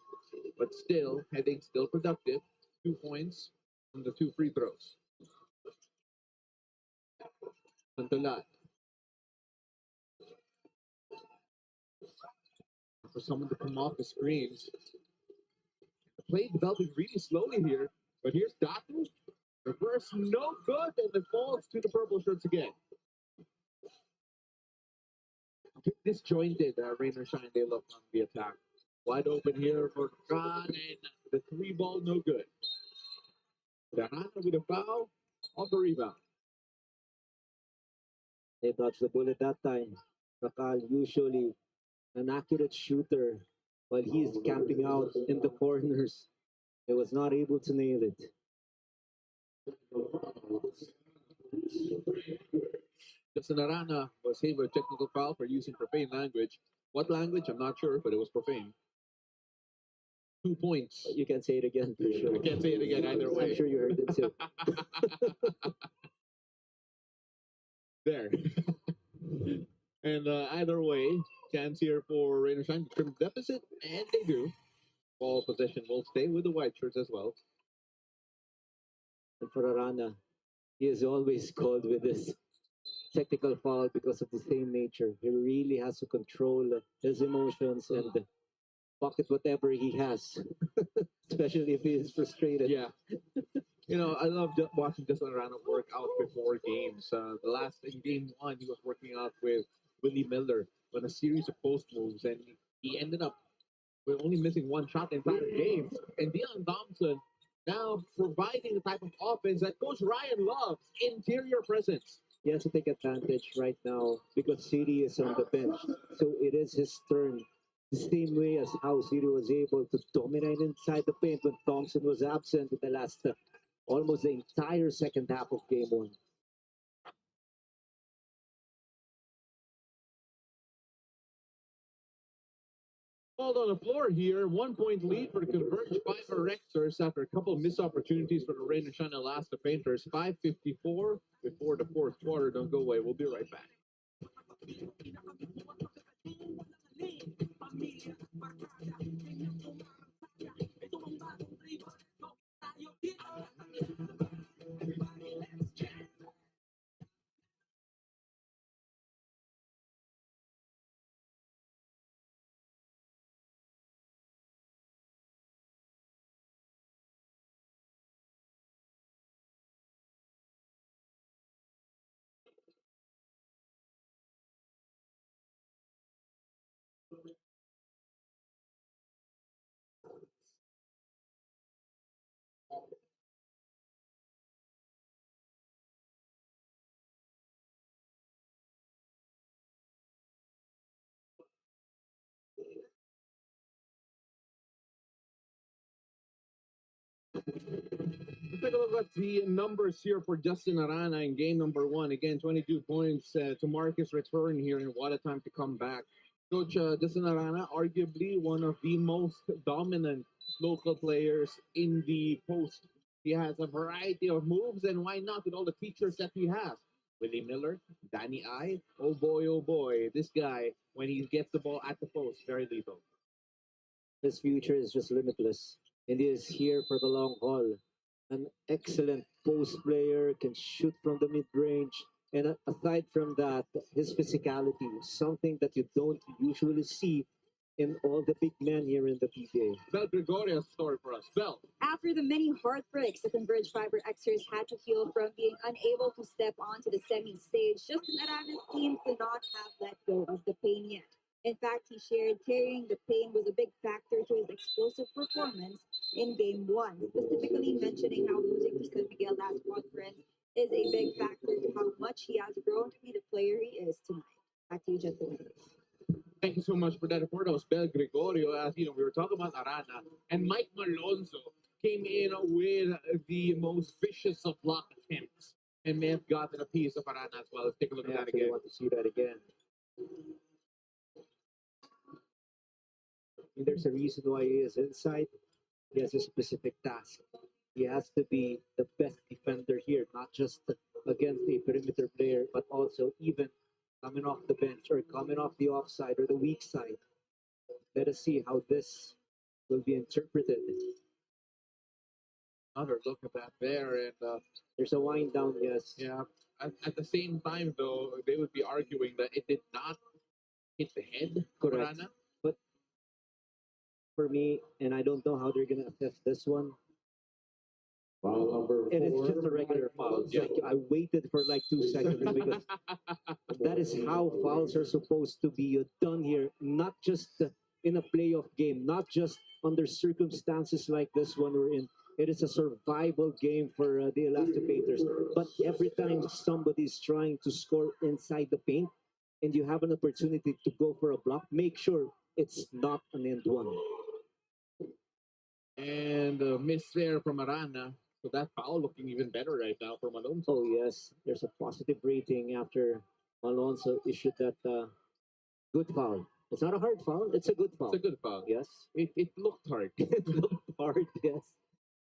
But still, Heading still productive. 2 points on the 2 free throws. Santalat. For someone to come off the screens. The play developing really slowly here. But here's Datu. Reverse, no good, and it falls to the purple shirts again. A bit disjointed, rain or shine, they look on the attack. Wide open here for Khan, and the 3 ball, no good. Dahana with a foul, off the rebound.
They dodged the bullet that time. Rakal, usually an accurate shooter, while he's camping out in the corners. He was not able to nail it.
Justin Arana was hit with a technical foul for using profane language. What language? I'm not sure, but it was profane. 2 points.
You can say it again for sure.
I can't say it again either way.
I'm sure you heard it too.
There. And either way, chance here for Rain or Shine to trim the deficit, and they do. Ball possession will stay with the white shirts as well.
And for Arana, he is always called with this technical foul because of the same nature. He really has to control his emotions and pocket whatever he has, especially if he is frustrated.
Yeah. You know, I love watching Justin Arana work out before games. The last in game 1, he was working out with Willie Miller on a series of post moves, and he ended up with only missing 1 shot the entire game. And Dion Thompson now providing the type of offense that Coach Ryan loves, interior presence.
He has to take advantage right now because City is on the bench. So it is his turn. The same way as how City was able to dominate inside the paint when Thompson was absent in the last almost the entire second half of game 1.
Ball on the floor here. 1 point lead for the Converge 5 for Xers after a couple of missed opportunities for the Rain and Shine Elasto Painters. 5:54 before the fourth quarter. Don't go away. We'll be right back. Let's take a look at the numbers here for Justin Arana in game number 1. Again, 22 points to Marcus' return here, and what a time to come back. Coach Justin Arana, arguably one of the most dominant local players in the post. He has a variety of moves, and why not with all the features that he has. Willie Miller, Danny I. Oh boy, this guy, when he gets the ball at the post, very lethal.
His future is just limitless, and he is here for the long haul. An excellent post player, can shoot from the mid range, and aside from that, his physicality, something that you don't usually see in all the big men here in the PBA.
Bel Gregorio's story for us. Bel.
After the many heartbreaks, the Converge Fiber Xers had to heal from being unable to step onto the semi stage. Justin Arana's team could not have let go of the pain yet. In fact, he shared carrying the pain was a big factor to his explosive performance in Game 1, specifically mentioning how losing to San Miguel last conference is a big factor to how much he has grown to be the player he is tonight. Back to you, gentlemen.
Thank you so much for that report. That was Bel Gregorio. As you know, we were talking about Arana, and Mike Malonzo came in with the most vicious of block attempts and may have gotten a piece of Arana as well. Let's take a look
I
at that
actually
again.
want to see that again. And there's a reason why he is inside. He has a specific task. He has to be the best defender here, not just against a perimeter player, but also even coming off the bench or coming off the offside or the weak side. Let us see how this will be interpreted.
Another look at that there, and
There's a wind down, yes.
yeah. At the same time, though, they would be arguing that it did not hit the head of
Correct.
Arana.
But for me, and I don't know how they're going to assess this one,
Foul number
and it's
four.
just a regular foul. It's like I waited for like 2 seconds because that is how fouls are supposed to be done here, not just in a playoff game, not just under circumstances like this one we're in. It is a survival game for the Elasto Painters. But every time somebody's trying to score inside the paint and you have an opportunity to go for a block, make sure it's not an end one.
And miss there from Arana. So that foul looking even better right now for Malonzo.
Oh, yes, there's a positive rating after Alonso issued that good foul. It's not a hard foul, it's a good foul.
It's a good foul.
Yes.
It looked hard.
It looked hard, yes,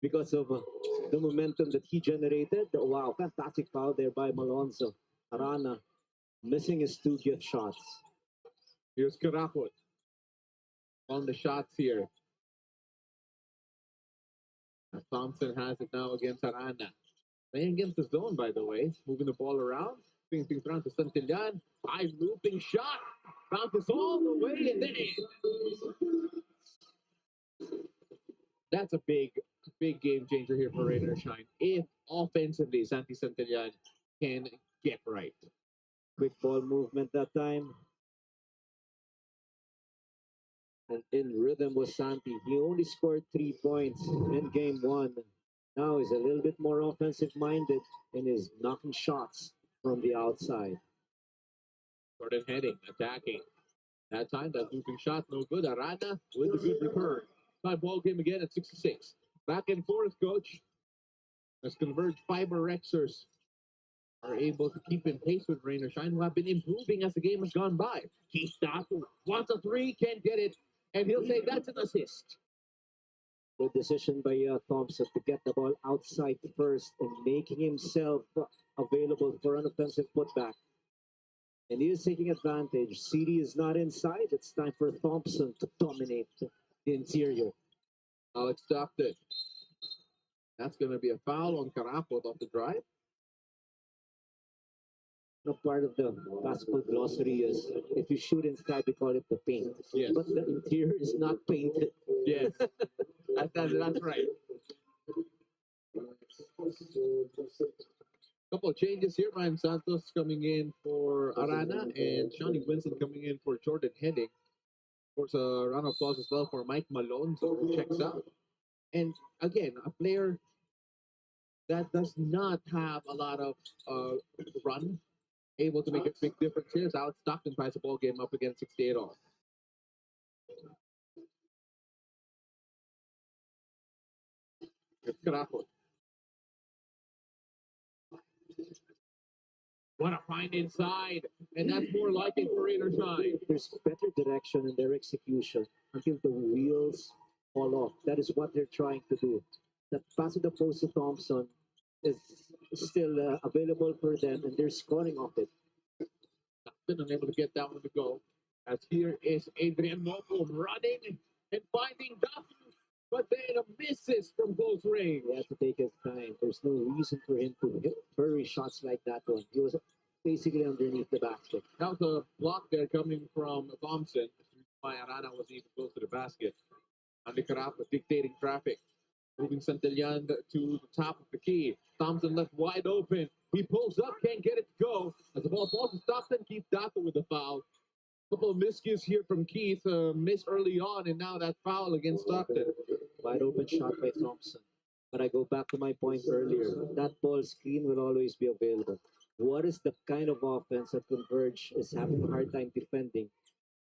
because of the momentum that he generated. Wow, fantastic foul there by Malonzo. Arana missing his 2 gift shots.
Here's Karakot on the shots here. As Thompson has it now against Arana. Playing against the zone, by the way. Moving the ball around. Swinging things around to Santillan. High looping shot. Bounces all the way and then that's a big game changer here for Rain or Shine. If offensively Santi Santillan can get right.
Quick ball movement that time. And in rhythm was Santi. He only scored 3 points in game 1. Now he's a little bit more offensive minded and is knocking shots from the outside.
Jordan heading, attacking. That time, that looping shot, no good. Arana with a good return. Tie ball game again at 66. Back and forth, coach. As Converge Fiber Xers are able to keep in pace with Rain or Shine, who have been improving as the game has gone by. Keith Dato wants a 3, can't get it, and he'll say that's an assist.
Good decision by Thompson to get the ball outside first and making himself available for an offensive putback. And he is taking advantage. CD is not inside. It's time for Thompson to dominate the interior.
Alex Stockton. That's going to be a foul on Carapot off the drive.
No part of the basketball glossary is if you shoot inside, we call it the paint.
Yes.
But the interior is not painted.
Yes. That's right. Couple of changes here. Ryan Santos coming in for Arana and Shawnee Winston coming in for Jordan Heading. Of course, a round of applause as well for Mike Malone, who checks out. And again, a player that does not have a lot of run, able to make a big difference here. Is Alex Stockton ties the ball game up against 68 all. It's Carapot. What a find inside, and that's more like it for Rain or Shine.
There's better direction in their execution until the wheels fall off. That is what they're trying to do. That pass to the post to Thompson is still available for them, and they're scoring off it.
Stockton unable to get that one to go. As here is Adrian Moco running and finding Dafu, but then misses from close range.
He has to take his time. There's no reason for him to hurry shots like that one. He was basically underneath the basket.
That was a block there coming from Thompson. Why Arana wasn't even close to the basket. Andy Carafa dictating traffic. Moving Santillan to the top of the key. Thompson left wide open. He pulls up, can't get it to go. As the ball falls to Stockton, Keith Dato with the foul. Couple of miscues here from Keith. Miss early on, and now that foul against Stockton.
Wide open shot by Thompson. But I go back to my point earlier. That ball screen will always be available. What is the kind of offense that Converge is having a hard time defending?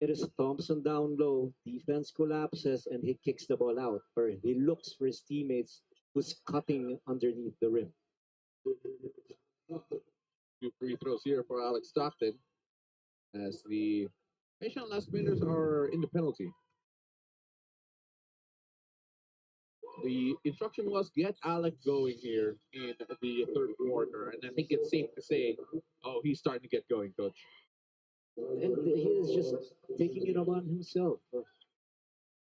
It is Thompson down low, defense collapses, and he kicks the ball out. Or he looks for his teammates who's cutting underneath the rim.
2 free throws here for Alex Stockton. As the Asian last minutes are in the penalty. The instruction was get Alec going here in the third quarter, and I think it's safe to say, oh, he's starting to get going, coach.
And he is just taking it upon himself.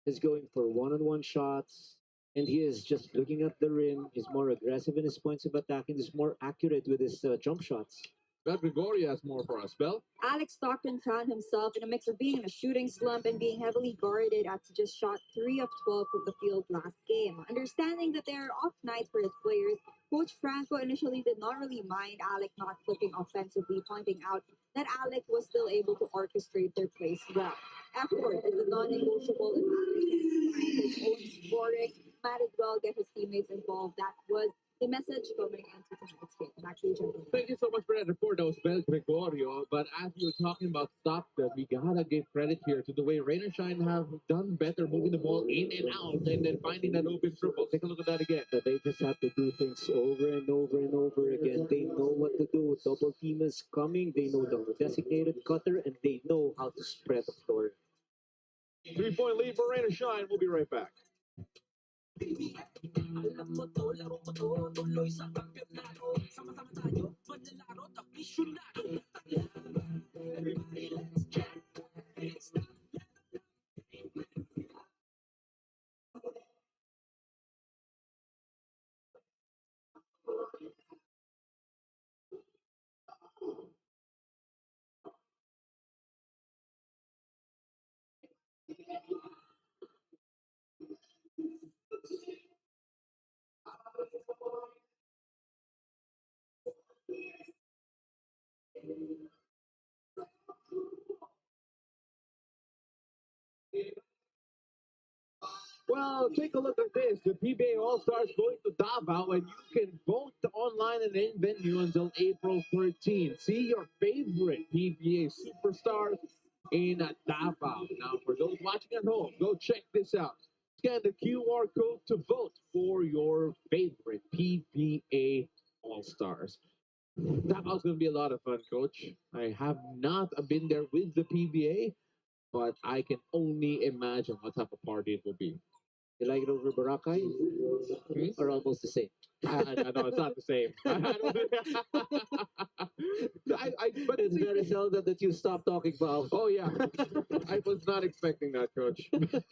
He's going for one-on-one shots, and he is just looking at the rim. He's more aggressive in his points of attack, and he's more accurate with his jump shots.
Bel Gregorio has more for us. Bel?
Alex Stockton found himself in a mix of being in a shooting slump and being heavily guarded as he just shot 3 of 12 from the field last game. Understanding that there are off nights for his players, Coach Franco initially did not really mind Alec not clicking offensively, pointing out that Alec was still able to orchestrate their plays well. Effort is a non-negotiable if Alec can find his own scoring, might as well get his teammates involved. That was the message coming into tonight's game. Back to you, gentlemen.
Thank you so much for that report. That was Bel Gregorio. But as you were talking about Stockton, we gotta give credit here to the way Rain or Shine have done better moving the ball in and out and then finding that open triple. Take a look at that again.
But they just have to do things over and over and over again. They know what to do. Double team is coming. They know the designated cutter, and they know how to spread the floor.
3-point lead for Rain or Shine. We'll be right back.
Alam mo to, laro mo to, tuloy sa kampyonato. Sama-sama tayo, manlalaro, tapisyonado. Everybody, let's check. It's the
Well, take a look at this. The PBA All-Stars going to Davao, and you can vote online and in venue until April 13th. See your favorite PBA superstars in Davao. Now, for those watching at home, go check this out. Scan the QR code to vote for your favorite PBA All-Stars. Davao's going to be a lot of fun, Coach. I have not been there with the PBA, but I can only imagine what type of party it will be.
You like it over Boracay? Or almost the same?
No, it's not the same. But
It's very seldom that you stop talking about.
oh yeah, I was not expecting that, Coach. But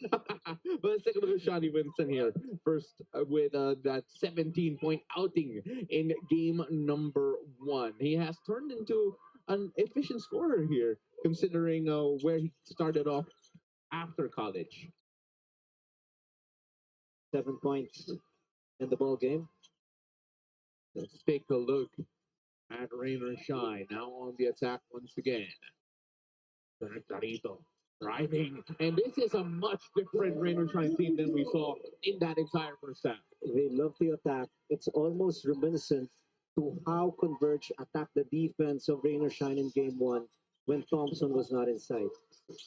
let's take a look at Shani Winston here. First, with that 17-point outing in game number 1. He has turned into an efficient scorer here, considering where he started off after college.
7 points in the ball game.
Let's take a look at Rain or Shine. Now on the attack once again. Tarito driving. And this is a much different Rain or Shine team than we saw in that entire first half.
They love the attack. It's almost reminiscent to how Converge attacked the defense of Rain or Shine in game 1 when Thompson was not inside.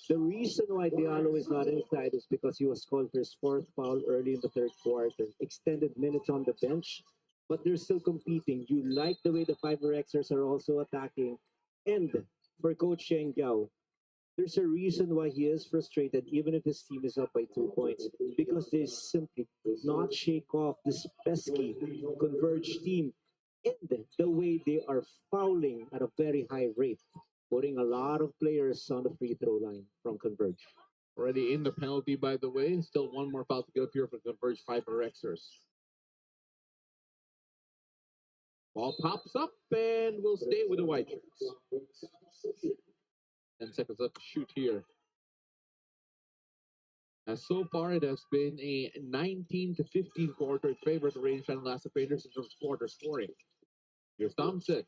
The reason why Diallo is not inside is because he was called for his 4th foul early in the 3rd quarter. Extended minutes on the bench, but they're still competing. You like the way the Xers are also attacking. And for Coach Sheng Gao, there's a reason why he is frustrated even if his team is up by 2 points, because they simply not shake off this pesky Converge team. and the way they are fouling at a very high rate, putting a lot of players on the free throw line from Converge.
Already in the penalty, by the way. Still one more foul to go here for Converge Fiber Xers. Ball pops up and will stay with the White Shirts. 10 seconds left to shoot here. And so far, it has been a 19 to 15 quarter in favor of the Rain Shine Elasto Raiders in terms of quarter scoring. Here's Thompson.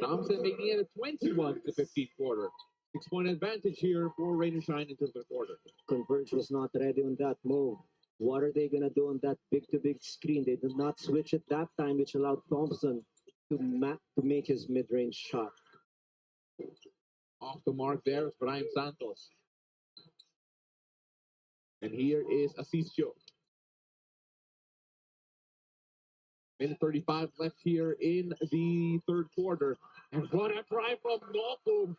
Thompson making it a 21 to 15 quarter. 6-point advantage here for Rain Shine into the quarter.
Converge was not ready on that move. What are they going to do on that big-to-big screen? They did not switch it that time, which allowed Thompson to make his mid-range shot.
Off the mark there is Brian Santos. And here is Asisio. Minute 35 left here in the third quarter. And what a drive from Nocum.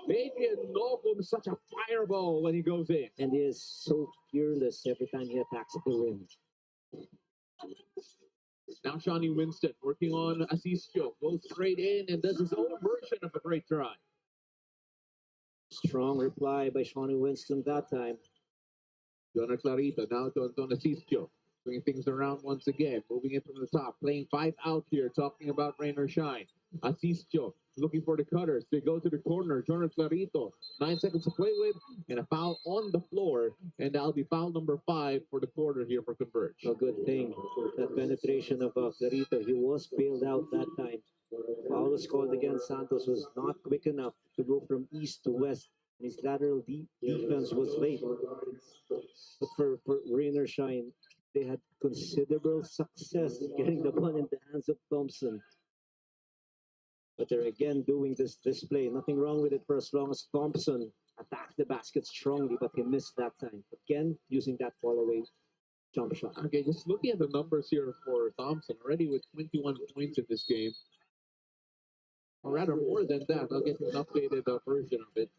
Fabian Nocum is such a fireball when he goes in.
And he is so fearless every time he attacks the rim.
Now Shawnee Winston working on Asisio. Goes straight in and does his own version of a great drive.
Strong reply by Shawnee Winston that time.
Jonah Clarito now to Anton Asisio. Bringing things around once again. Moving it from the top. Playing 5 out here. Talking about rain or shine. Asisio looking for the cutters. They go to the corner. Jonah Clarito. 9 seconds to play with. And a foul on the floor. And that'll be foul number 5 for the quarter here for Converge.
A good thing. That penetration of Clarito. He was bailed out that time. Foul was called against Santos. Was not quick enough to go from east to west. And his lateral defense was late. But for rain or shine, they had considerable success getting the ball in the hands of Thompson. But they're again doing this display. Nothing wrong with it for as long as Thompson attacked the basket strongly, but he missed that time. Again, using that fall away jump shot.
Okay, just looking at the numbers here for Thompson, already with 21 points in this game. Or rather, more than that. I'll get an updated version of it.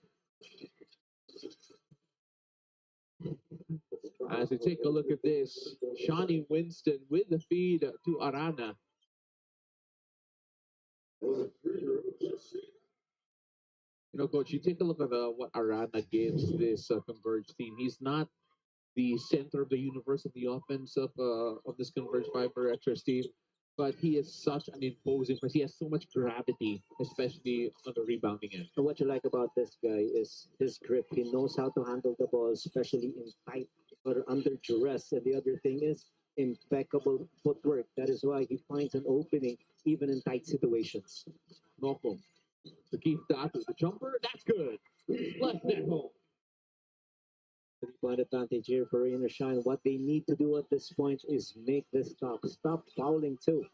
As we take a look at this, Shawnee Winston with the feed to Arana. You know, Coach, you take a look at what Arana gives this Converge team. He's not the center of the universe of the offense of this Converge Fiber Xers team, but he is such an imposing presence. He has so much gravity, especially on the rebounding end.
And what you like about this guy is his grip. He knows how to handle the ball, especially in tight or under duress. And the other thing is impeccable footwork. That is why he finds an opening even in tight situations.
Noko to keep that with the jumper. That's good. Left net home.
3-point advantage here for Rain or Shine. What they need to do at this point is make this stop. Stop fouling too.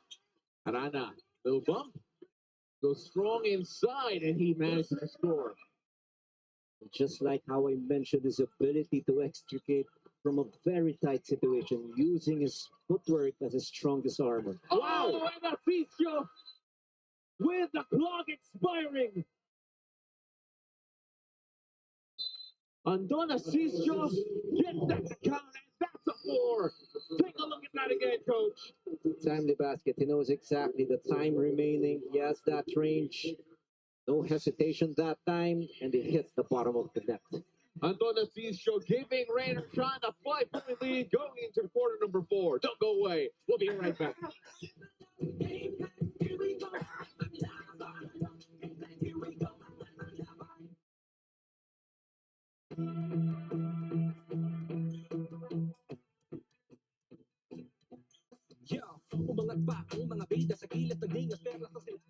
Arana, little bump. Goes strong inside, and he manages to score.
Just like how I mentioned, his ability to extricate from a very tight situation, using his footwork as his strongest armor.
Wow! And Asisio with the clock expiring. Andon Asisio gets that to count, and that's a 4. Take a look at that again, Coach.
Timely basket. He knows exactly the time remaining. He has that range. No hesitation that time, and he hits the bottom of the net.
Andon Asisio giving Rain or Shine a 5-point lead going into quarter number 4. Don't go away. We'll be right back.
Yeah, umangat pa ang mga bida sa gilas ng lingas perlas sa silangan.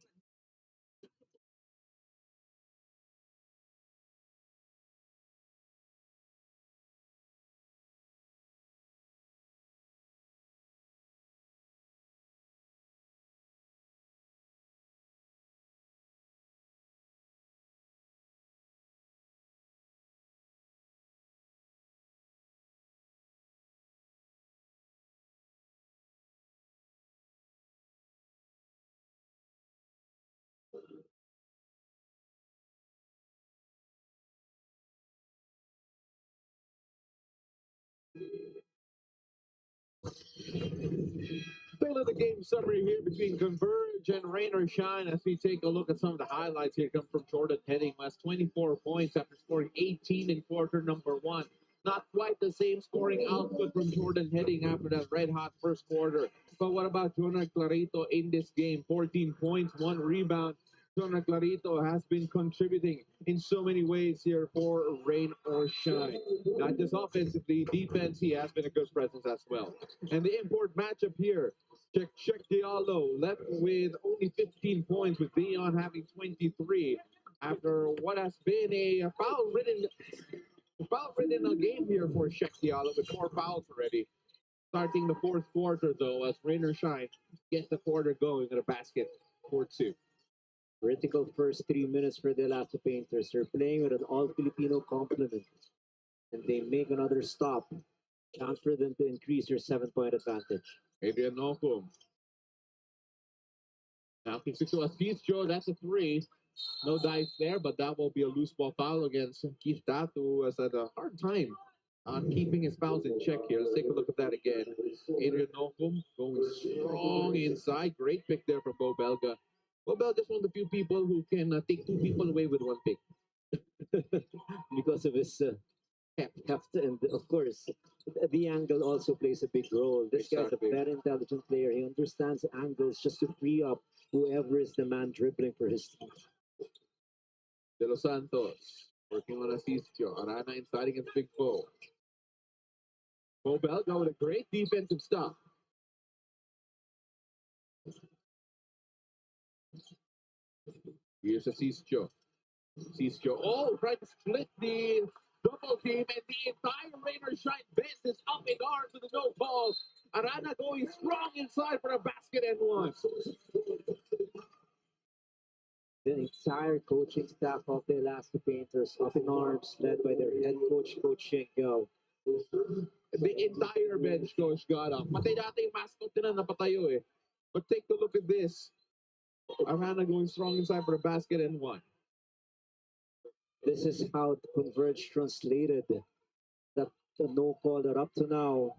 Tail of the game summary here between Converge and Rain or Shine as we take a look at some of the highlights here come from Jordan Heading, who has 24 points after scoring 18 in quarter number one. Not quite the same scoring output from Jordan Heading after that red-hot first quarter. But what about Jonah Clarito in this game? 14 points, 1 rebound. Jonah Clarito has been contributing in so many ways here for Rain or Shine. Not just offensively, defense, he has been a good presence as well. And the import matchup here, Check Diallo left with only 15 points, with Dion having 23 after what has been a foul-ridden game here for Check Diallo with 4 fouls already. Starting the fourth quarter, though, as Rain or Shine gets the quarter going at a basket for 2.
Critical first 3 minutes for the Elasto Painters. They're playing with an all-Filipino complement. And they make another stop. Chance for them to increase their 7-point advantage.
Adrian Nocum. Now kicks it to Asisio. That's a 3. No dice there, but that will be a loose ball foul against Keith Datu, who has had a hard time on keeping his fouls in check here. Let's take a look at that again. Adrian Nocum going strong inside. Great pick there from Bo Belga. Bo Belga is one of the few people who can take 2 people away with 1 pick.
Because of his heft, and of course, the angle also plays a big role. This guy's a very intelligent player. He understands angles just to free up whoever is the man dribbling for his team.
De Los Santos working on Asisio. Arana inside against Big Bo. Bo Belga with a great defensive stop. Here's Asisio. Asisio, trying to split the double team, and the entire Rain or Shine bench is up in arms with the no ball. Arana going strong inside for a basket and 1.
The entire coaching staff of the Elasto Painters up in arms, led by their head coach, Coach Shengo.
The entire bench coach got up. Patay dati yung mascot nila napatayo eh. But take a look at this. Arana going strong inside for a basket and 1.
This is how Converge translated that no call that up to now,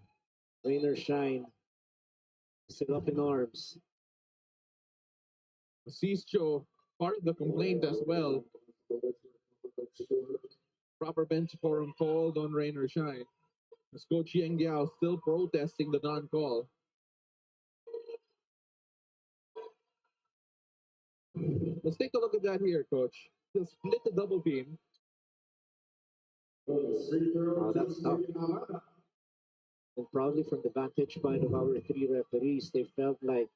Rain or Shine, still up in arms.
Asisio, part of the complaint as well. Proper bench forum called on Rain or Shine. As Coach Yang Yao still protesting the non-call. Let's take a look at that here, Coach. He'll split the double team.
Oh, that's tough. And probably from the vantage point of our 3 referees, they felt like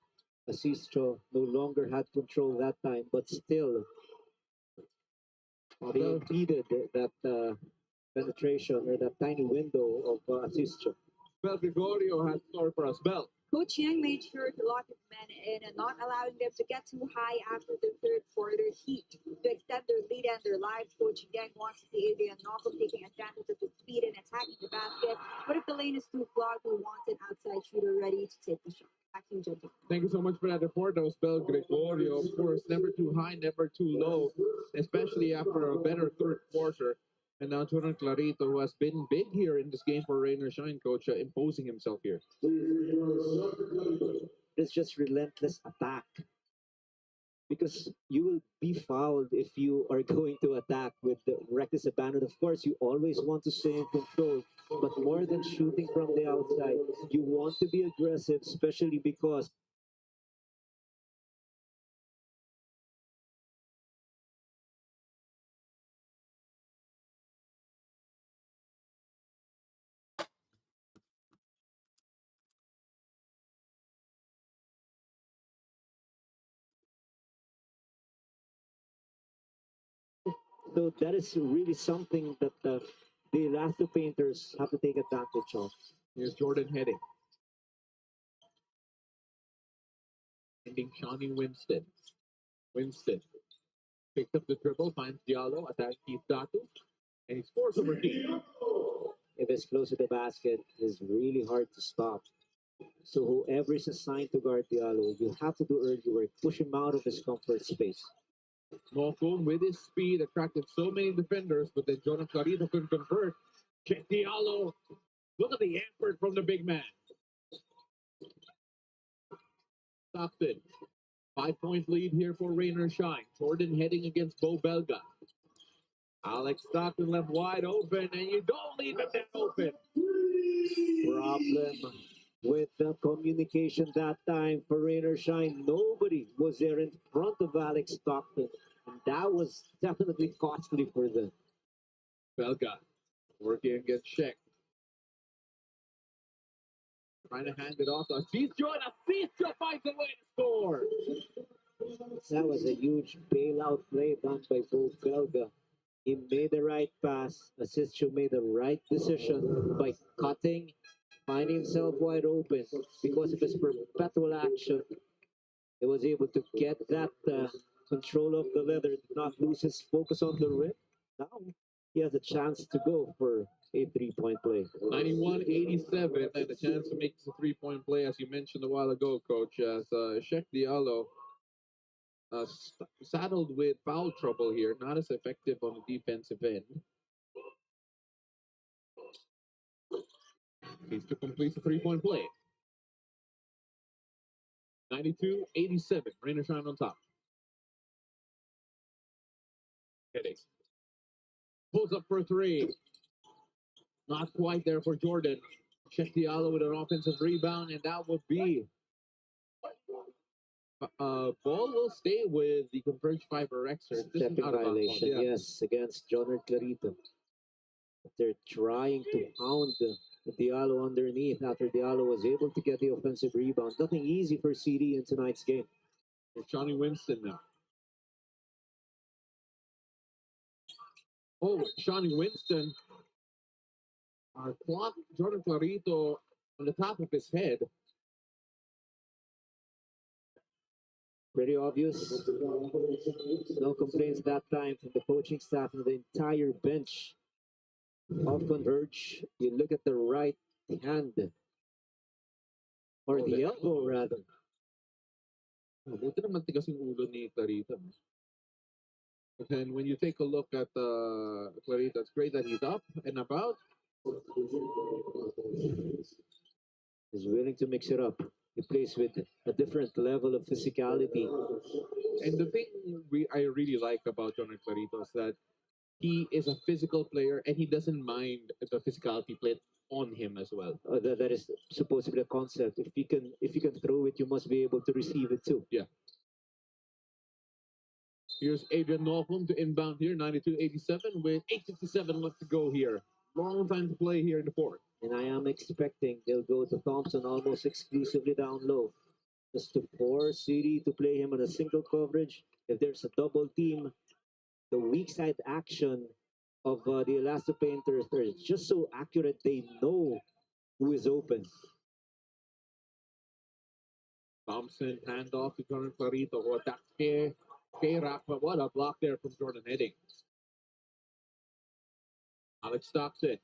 Asisio no longer had control that time, but still they impeded that penetration or that tiny window of Asisio.
Bel Gregorio has scored for us. Bel.
Coach Yang made sure to lock his men in and not allowing them to get too high after the third quarter heat. To extend their lead and their lives, Coach Yang wants to see Adrian Nocum taking advantage of his speed and attacking the basket. But if the lane is too clogged, he wants an outside shooter ready to take the shot. Back to you, gentlemen.
Thank you so much for that report. That was Bel Gregorio. Of course, never too high, never too low, especially after a better third quarter. And now Jonah Clarito, who has been big here in this game for Rain or Shine, Coach, imposing himself here.
It's just relentless attack. Because you will be fouled if you are going to attack with the reckless abandon. Of course, you always want to stay in control. But more than shooting from the outside, you want to be aggressive, especially because so that is really something that the Elasto Painters have to take advantage of.
Here's Jordan Heading. Ending Shawnee Winston. Winston picks up the dribble, finds Diallo, attacks Keith Datu, and he scores over Keith.
If it's close to the basket, it's really hard to stop. So whoever is assigned to guard Diallo, you have to do early work, push him out of his comfort space.
Nocum with his speed attracted so many defenders, but then Jonah Clarito couldn't convert. Check Diallo. Look at the effort from the big man. Stockton. 5-point lead here for Rain or Shine. Jordan heading against Bo Belga. Alex Stockton left wide open, and you don't leave it that open.
Problem with the communication that time for Rain or Shine. Nobody was there in front of Alex Stockton, and that was definitely costly for them.
Belga working against Sheck. Trying to hand it off to Asisio, and Asisio finds a way to score.
That was a huge bailout play done by Bo Belga. He made the right pass. Asisio made the right decision by cutting, finding himself wide open. Because of his perpetual action, he was able to get that control of the leather, did not lose his focus on the rim. Now he has a chance to go for a three-point play.
91-87, and a chance to make this a three-point play, as you mentioned a while ago, Coach, as Sheck Diallo saddled with foul trouble here, not as effective on the defensive end. He's to complete the three-point play. 92-87, Rain or Shine on top. Hitting. Pulls up for three. Not quite there for Jordan. Sheck Diallo with an offensive rebound, and that would be ball will stay with the Converge Fiber Xers.
Stepping violation, yes, against Jonard Clarito. They're trying to pound Diallo underneath after Diallo was able to get the offensive rebound. Nothing easy for CD in tonight's game.
It's Johnny Winston now. Oh, Johnny Winston clocked Jordan Clarito on the top of his head.
Pretty obvious. No complaints that time from the coaching staff and the entire bench of Converge. You look at the right hand, or the elbow rather.
Buti naman tigas yung ulo ni Clarito. And when you take a look at Clarito, it's great that he's up and about.
He's willing to mix it up. He plays with a different level of physicality.
And the thing I really like about Jonard Clarito is that he is a physical player and he doesn't mind the physicality played on him as well.
That is supposed to be the concept. If you can throw it, you must be able to receive it too.
Yeah. Here's Adrian Nocum to inbound here, 92-87 with 8:57 left to go here. Long time to play here in the fourth.
And I am expecting they'll go to Thompson almost exclusively down low, just to force CD to play him on a single coverage. If there's a double team, the weak side action of the Elasto Painters are just so accurate. They know who is open.
Thompson handoff to Jordan Clarito who attacks K-Rap, but what a block there from Jordan Heading. Alex Stockton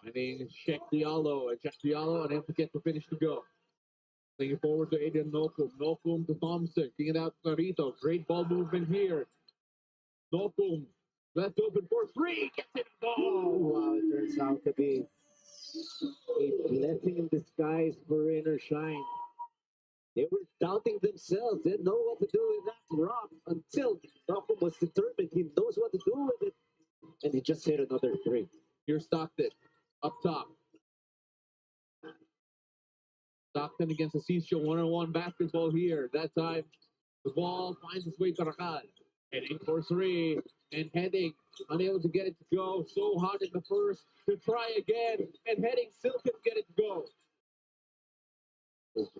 finding Sheck Diallo, and Sheck Diallo unable to get the finish to go. Taking forward to Adrian Nocum. Nocum to Thompson, kicking it out to Clarito. Great ball movement here. Nocum left open for three, gets it.
Oh, wow, it turns out to be a blessing in disguise for Rain or Shine. They were doubting themselves. They didn't know what to do with that rock until Nocum was determined. He knows what to do with it. And he just hit another three.
Here's Stockton up top. Stockton against Asisio, one-on-one basketball here. That time, the ball finds its way to Racal. Heading for three, and Heading unable to get it to go. So hot in the first to try again, and Heading still couldn't get it to go.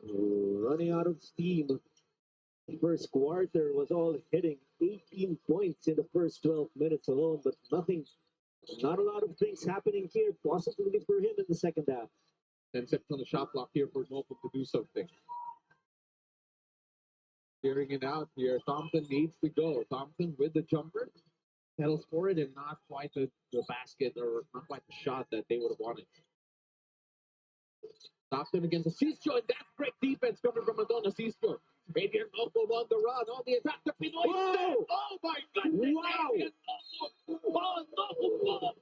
Running out of steam. The first quarter was all hitting 18 points in the first 12 minutes alone, but not a lot of things happening here, possibly for him in the second half.
10 seconds on the shot clock here for Nocum to do something. Clearing it out here. Thompson needs to go. Thompson with the jumper. Pedals for it and not quite the basket or not quite the shot that they would have wanted. Thompson against Asisio, and that's great defense coming from Madonna Asisio. Adrian Nocum on the run, on the attack to Pinoy.
Whoa!
Oh my goodness!
Wow!
Adrian Nocum! Oh, Nocum!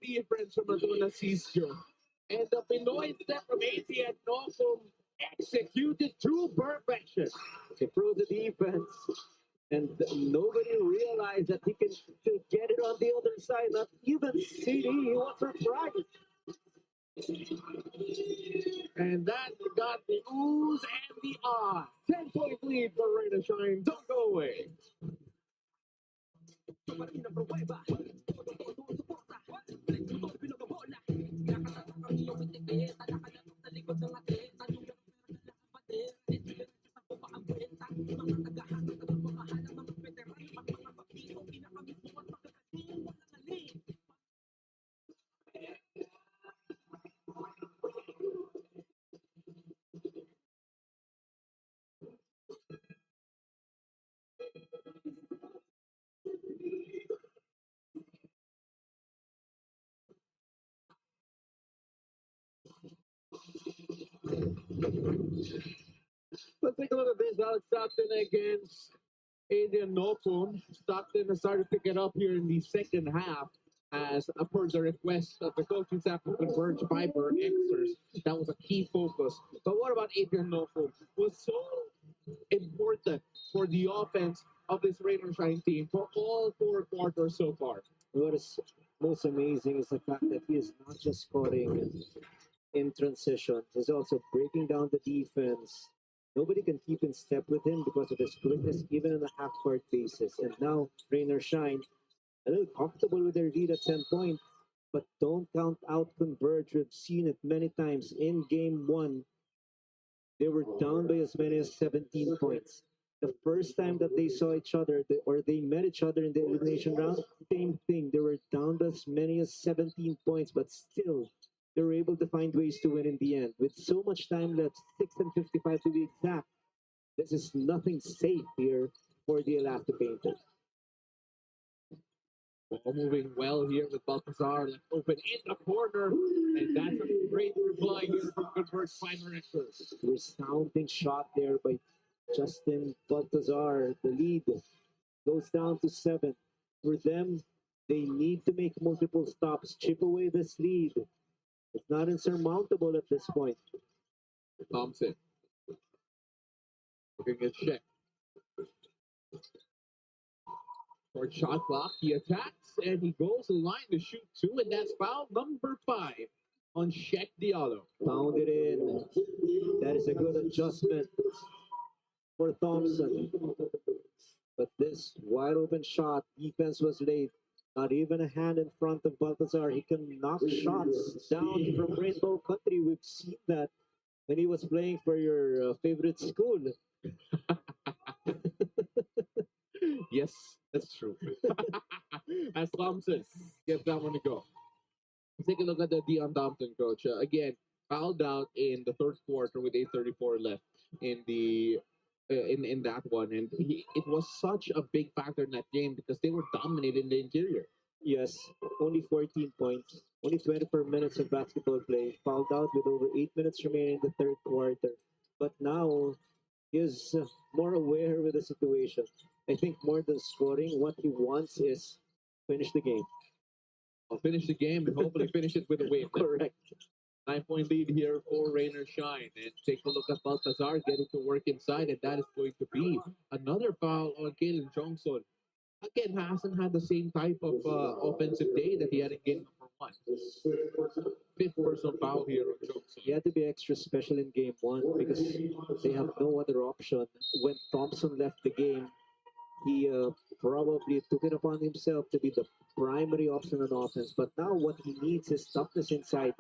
difference from Laguna Cisco. And the Pinoy step from ATN Nocum executed to perfection.
They threw the defense, and nobody realized that he can still get it on the other side. Not even CD. He was surprised.
And that got the oohs and the ahs. 10-point lead for Rain and Shine. Don't go away. Let's take a look at this. Alex Stockton against Adrian Nocum. Stockton has started to pick it up here in the second half as per the request of the coaching staff to Converge Fiber Xers. That was a key focus. But what about Adrian Nocum? Was so important for the offense of this Rain or Shine team for all 4 quarters so far.
What is most amazing is the fact that he is not just scoring in transition, he's also breaking down the defense. Nobody can keep in step with him because of his quickness, even on a half-court basis. And now, Rain or Shine, a little comfortable with their lead at 10 points, but don't count out Converge. We've seen it many times in game 1. They were down by as many as 17 points. The first time that they saw each other, or they met each other in the elimination round, same thing. They were down by as many as 17 points, but still, they were able to find ways to win in the end. With so much time left, 6 and 55 to be exact, this is nothing safe here for the Elasto Painters.
Ball moving well here with Baltazar left open in the corner. And that's a great reply here from Converge Fiber Xers.
Resounding shot there by Justin Baltazar. The lead goes down to 7. For them, they need to make multiple stops, chip away this lead. It's not insurmountable at this point.
Thompson looking at Sheck. Short shot clock. He attacks and he goes to the line to shoot 2, and that's foul number 5 on Sheck Diallo.
Found it in. That is a good adjustment for Thompson. But this wide open shot, defense was late. Not even a hand in front of Baltazar. He can knock shots down from Rainbow Country. We've seen that when he was playing for your favorite school.
Yes, that's true. As Thompson gets that one to go. Let's take a look at the Dion Thompson, coach. Again, fouled out in the third quarter with 8:34 left in the in that one, and it was such a big factor in that game because they were dominating the interior.
Yes, only 14 points, only 24 minutes of basketball play. Fouled out with over 8 minutes remaining in the third quarter. But now he's more aware with the situation. I think more than scoring, what he wants is finish the game.
I'll finish the game and hopefully finish it with a win.
Correct.
9-point lead here for Rain or Shine. And take a look at Baltazar getting to work inside, and that is going to be another foul on Kalen Johnson. Again, hasn't had the same type of offensive day that he had in game number 1. 5th personal foul here on Johnson.
He had to be extra special in game 1 because they have no other option. When Thompson left the game, he probably took it upon himself to be the primary option on offense. But now what he needs is toughness inside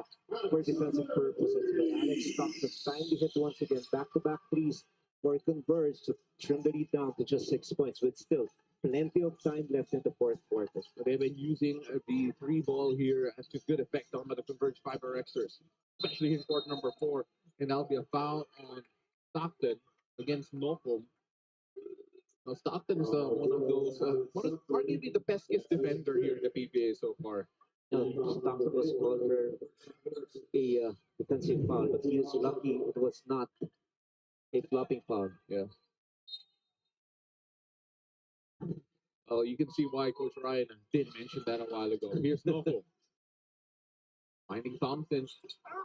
for defensive purposes. But Alex Stockton finally hit once again back-to-back threes for Converge to trim the lead down to just 6 points with still plenty of time left in the fourth quarter.
They've been using the 3 ball here to good effect on the Converge Fiber Xers, especially in quarter number 4. And that'll be a foul on Stockton against Nocum. Now, Stockton is one of those, arguably the bestest defender here in the PBA so far.
Stockton was called for a defensive foul, but he was lucky it was not a flopping foul.
Yeah. Oh, you can see why Coach Ryan did mention that a while ago. Here's Nocum. Finding Thompson.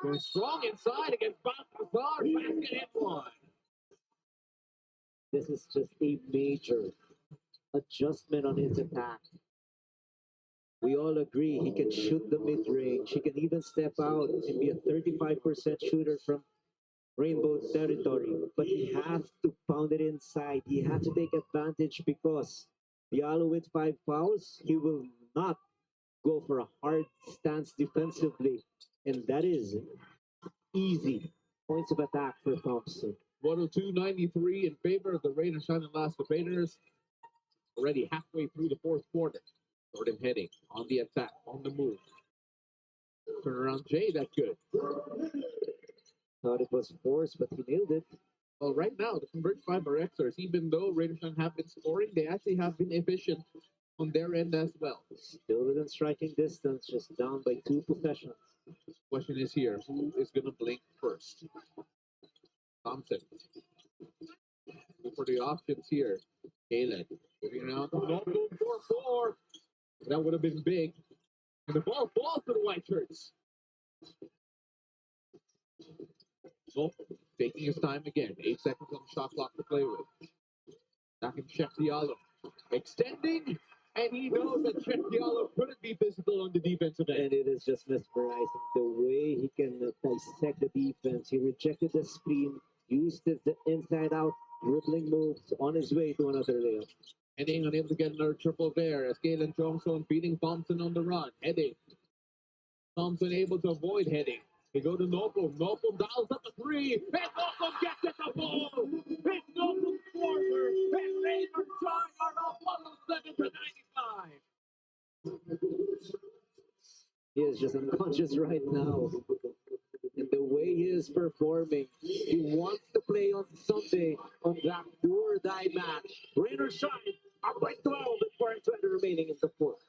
Going strong inside against Balthazar. Basket hit one.
This is just a major adjustment on his attack. We all agree he can shoot the mid-range. He can even step out and be a 35% shooter from Rainbow territory. But he has to pound it inside. He has to take advantage because Diallo with 5 fouls, he will not go for a hard stance defensively. And that is easy points of attack for Thompson.
102-93 in favor of the Raiders trying to last the Raiders. Already halfway through the fourth quarter. Jordan Heading on the attack, on the move. Turn around Jay, that's good.
Thought it was forced, but he nailed it.
Well, right now, the Converge 5 are Xers. Even though Raiders have been scoring, they actually have been efficient on their end as well.
Still within striking distance, just down by 2 possessions.
Question is here, who is going to blink first? Thompson. Go for the options here. Kalen. Moving around. No, 4-4. That would have been big. And the ball falls to the White Shirts. So, taking his time again. 8 seconds on the shot clock to play with. Back in Chef Diallo. Extending. And he knows that Chef Diallo couldn't be physical on the defensive end.
And it is just mesmerizing the way he can dissect the defense. He rejected the screen, used the inside out dribbling moves on his way to another layup.
Heading unable to get another triple there as Galen Johnson beating Thompson on the run. Heading. Thompson able to avoid Heading. They go to Nopum. Nopum dials up the 3. And Nopum gets it the ball. It's Nopum's quarter. And Raiders are up 107-95.
He is just unconscious right now. And the way he is performing, he wants to play on Sunday on that do or die match. Raiders shine up by 12 and 4:20 remaining in the fourth.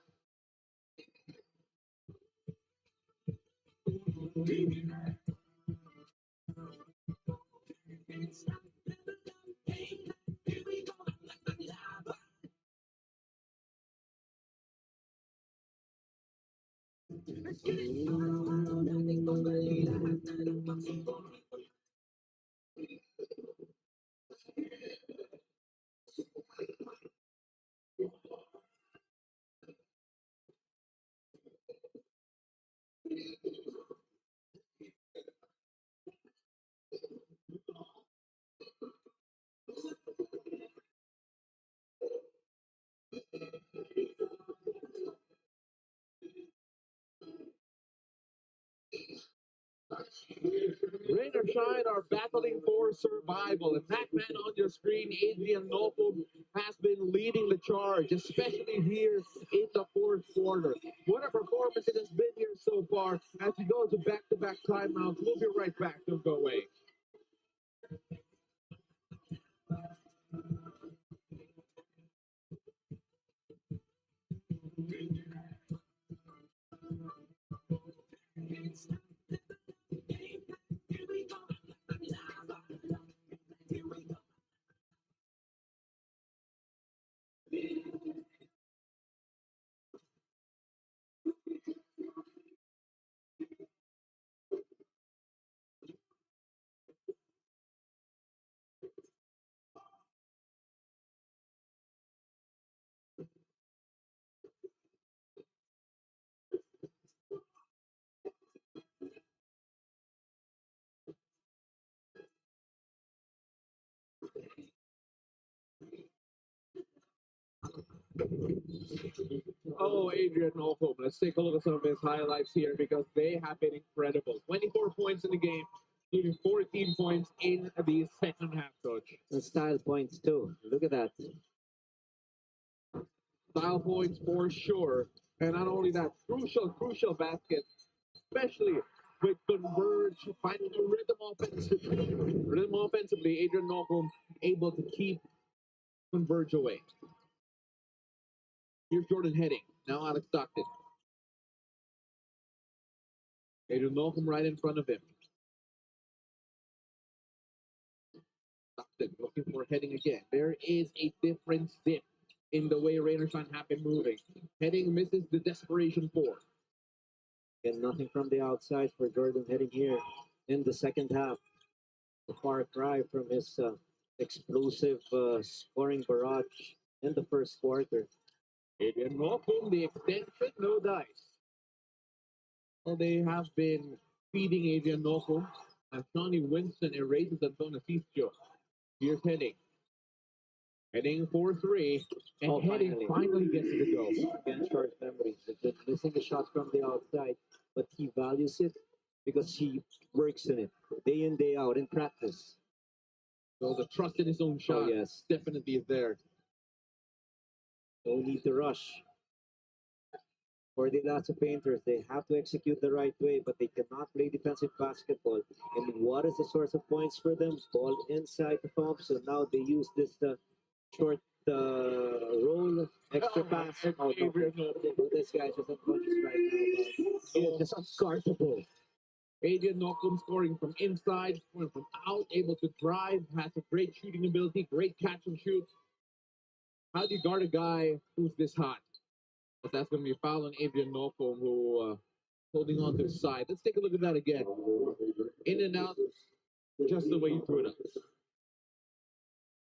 Rain or Shine are battling for survival. And that man on your screen, Adrian Nopum, has been leading the charge, especially here in the fourth quarter. What a performance it has been here so far as he goes to back-to-back timeouts. We'll be right back. Don't go away. Oh, Adrian Nopum. Let's take a look at some of his highlights here because they have been incredible. 24 points in the game, including 14 points in the second half, Coach.
And style points too. Look at that.
Style points for sure. And not only that, crucial basket, especially with Converge finding a rhythm offensively. Adrian Nopum able to keep Converge away. Here's Jordan Heading. Now Alex Stockton. Adrian Nopum right in front of him. Stockton looking for Heading again. There is a different dip in the way Raiders have been moving. Heading misses the desperation 4.
And nothing from the outside for Jordan heading here in the second half. A far cry from his explosive scoring barrage in the first quarter.
Adrian Malcolm, the extension, no dice. Well, they have been feeding Adrian Malcolm as Johnny Winston erases Antonio Cisco. Here's Heading. Heading 4-3, and Heading finally gets to the go.
Again, short memories. He's been missing the shots from the outside, but he values it because he works in it day in, day out in practice.
So the trust in his own shot
yes.
definitely is there.
No need to rush. For the Elasto painters, they have to execute the right way, but they cannot play defensive basketball. And what is the source of points for them? Ball inside the Thompson. Now they use this short roll, extra pass. Oh, no. This guy's just unconscious right now. It's just unguardable.
Adrian Malcolm scoring from inside, scoring from out, able to drive, has a great shooting ability, great catch and shoot. How do you guard a guy who's this hot? But that's going to be a foul on Adrian Malcolm, who holding on to his side. Let's take a look at that again. In and out, just the way you threw it up.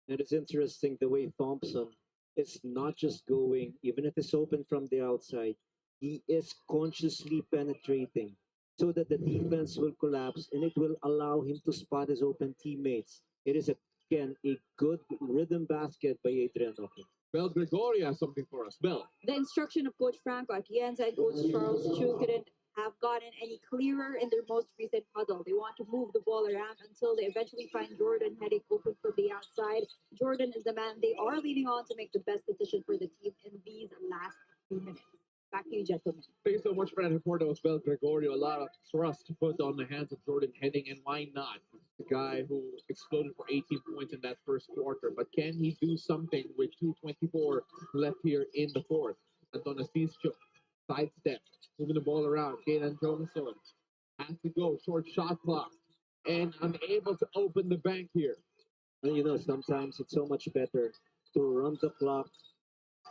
It is interesting the way Thompson is not just going, even if it's open from the outside, he is consciously penetrating so that the defense will collapse and it will allow him to spot his open teammates. It is, again, a good rhythm basket by Adrian Malcolm.
Bel Gregorio has something for us. Bel.
The instruction of Coach Franco Atienza and Coach Charles Chu couldn't have gotten any clearer in their most recent huddle. They want to move the ball around until they eventually find Jordan heading open from the outside. Jordan is the man they are leaning on to make the best decision for the team in these last few minutes. Back to you, gentlemen.
Thank you so much for that report. That was Bel Gregorio. A lot of thrust to put on the hands of Jordan Heading, and why not? The guy who exploded for 18 points in that first quarter. But can he do something with 2:24 left here in the fourth? Antonio Cisco, sidestep, moving the ball around. Kalen Johnson has to go, short shot clock, and unable to open the bank here.
And you know, sometimes it's so much better to run the clock,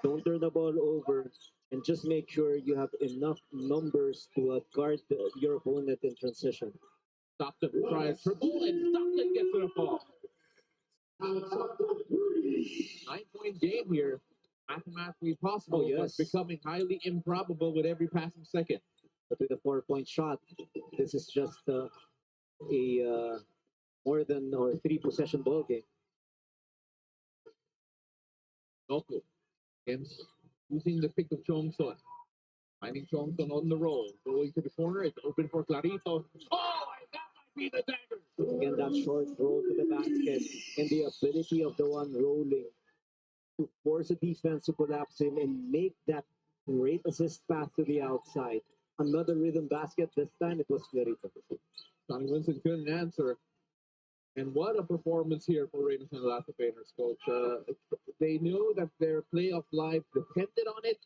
don't turn the ball over, and just make sure you have enough numbers to guard your opponent in transition.
Stockton tries triple, and Stockton gets to the ball. 9-point game here. Mathematically possible,
yes.
but becoming highly improbable with every passing second.
But with a 4-point shot, this is just a more than or 3-possession ball game.
Noko against using the pick of Chongson. Finding Chongson on the roll. Going to the corner. It's open for Clarito. Oh, and that might be the dagger.
Again, that short roll to the basket and the ability of the one rolling to force a defense to collapse him and make that great assist pass to the outside. Another rhythm basket. This time it was Clarito.
Johnny Winston couldn't answer. And what a performance here for Ravens and Elasto Painters, coach. They knew that their playoff life depended on it.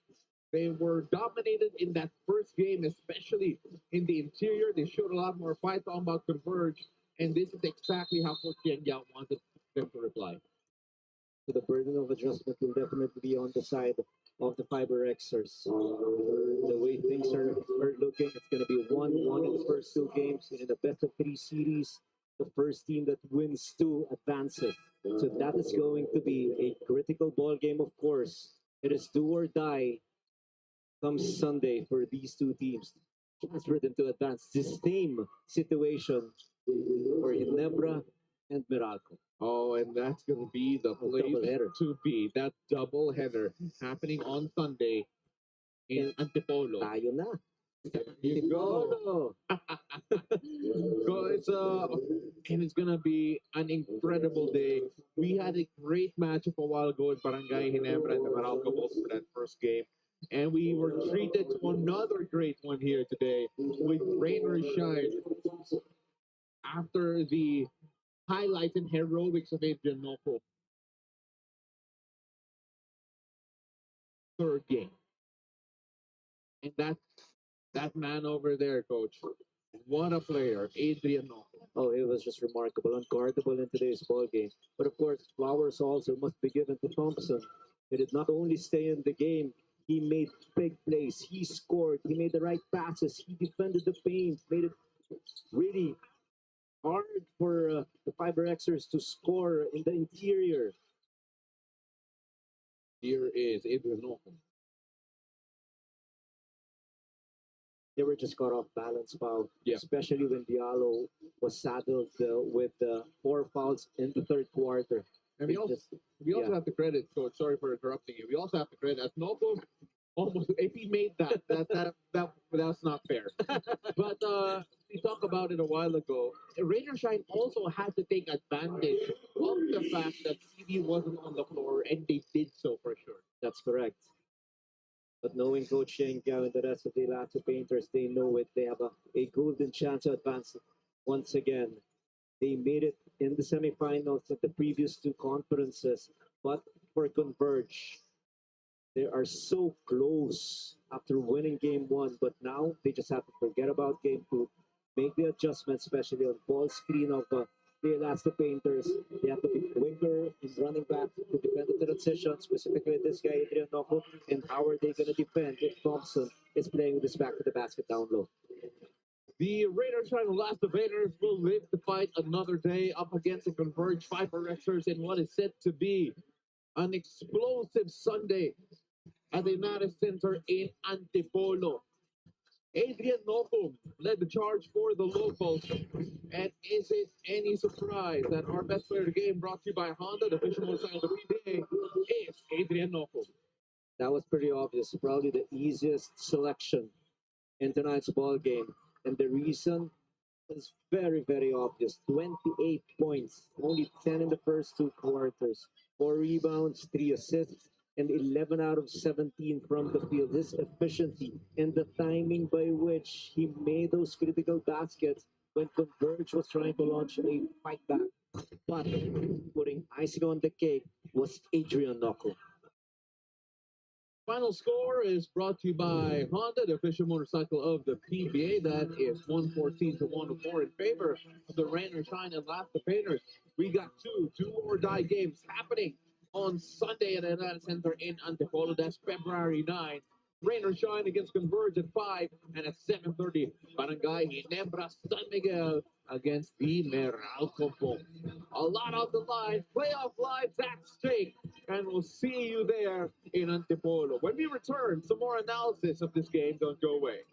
They were dominated in that first game, especially in the interior. They showed a lot more fight on about Converge, and this is exactly how Coach Yang Yao wanted them to reply.
So the burden of adjustment will definitely be on the side of the Fiber Xers. The way things are looking, it's going to be 1-1 in the first two games. And in the best of 3 series, the first team that wins 2 advances. So that is going to be a critical ball game, of course. It is do or die come Sunday for these two teams. Chance for them to advance. The same situation for Ginebra and Meralco.
Oh, and that's going to be the place to be. That double header happening on Sunday in Antipolo.
Tayo na.
You go. It's gonna be an incredible day. We had a great matchup a while ago in Barangay Ginebra and the Meralco Bulls for that first game. And we were treated to another great one here today with rain or shine. After the highlights and heroics of Adrian Noko. Third game. And that man over there, coach. What a player, Adrian Noko.
Oh, it was just remarkable, unguardable in today's ball game. But of course, flowers also must be given to Thompson. He did not only stay in the game, He made big plays. He scored. He made the right passes. He defended the paint. Made it really hard for the Fiber Xers to score in the interior.
Here is Adrian Norton.
They were just caught off balance, Pau.
Yeah.
Especially when Diallo was saddled with 4 fouls in the third quarter.
And
They
we also,
just-
we also
yeah.
have to credit, Coach. Sorry for interrupting you. We also have to credit Noko. Almost, if he made that's not fair. But we talked about it a while ago. Rainer Shine also had to take advantage of the fact that CD wasn't on the floor, and they did so for sure.
That's correct. But knowing Coach Sheng Gao and the rest of the Elasto Painters, they know it. They have a golden chance to advance once again. They made it in the semifinals of the previous 2 conferences, but for Converge, they are so close after winning game 1, but now they just have to forget about game 2, make the adjustments, especially on ball screen of the Elasto Painters. They have to be quicker in running back to defend the transition, specifically this guy, Adrian Noko. And how are they going to defend if Thompson is playing with his back to the basket down low?
The Raiders trying to last debaters will live to fight another day up against the Converge Fiber Xers in what is set to be an explosive Sunday at the United Center in Antipolo. Adrian Nocum led the charge for the locals. And is it any surprise that our best player of the game, brought to you by Honda, the official motorcycle of the PBA, is Adrian Nocum?
That was pretty obvious. Probably the easiest selection in tonight's ball game. And the reason is very, very obvious. 28 points, only 10 in the first 2 quarters, 4 rebounds, 3 assists, and 11 out of 17 from the field. His efficiency and the timing by which he made those critical baskets when Converge was trying to launch a fight back. But putting icing on the cake was Adrian Noko.
Final score is brought to you by Honda, the official motorcycle of the PBA. That is 114 to 104 in favor of the Rain or Shine and Elasto Painters. We got two or die games happening on Sunday at the United Center in Antipolo. That's February 9. Rain or Shine against Converge at 5, and at 7:30, Barangay Ginebra San Miguel against the Meralco. A lot on the line, playoff lives at stake, and we'll see you there in Antipolo. When we return, some more analysis of this game. Don't go away.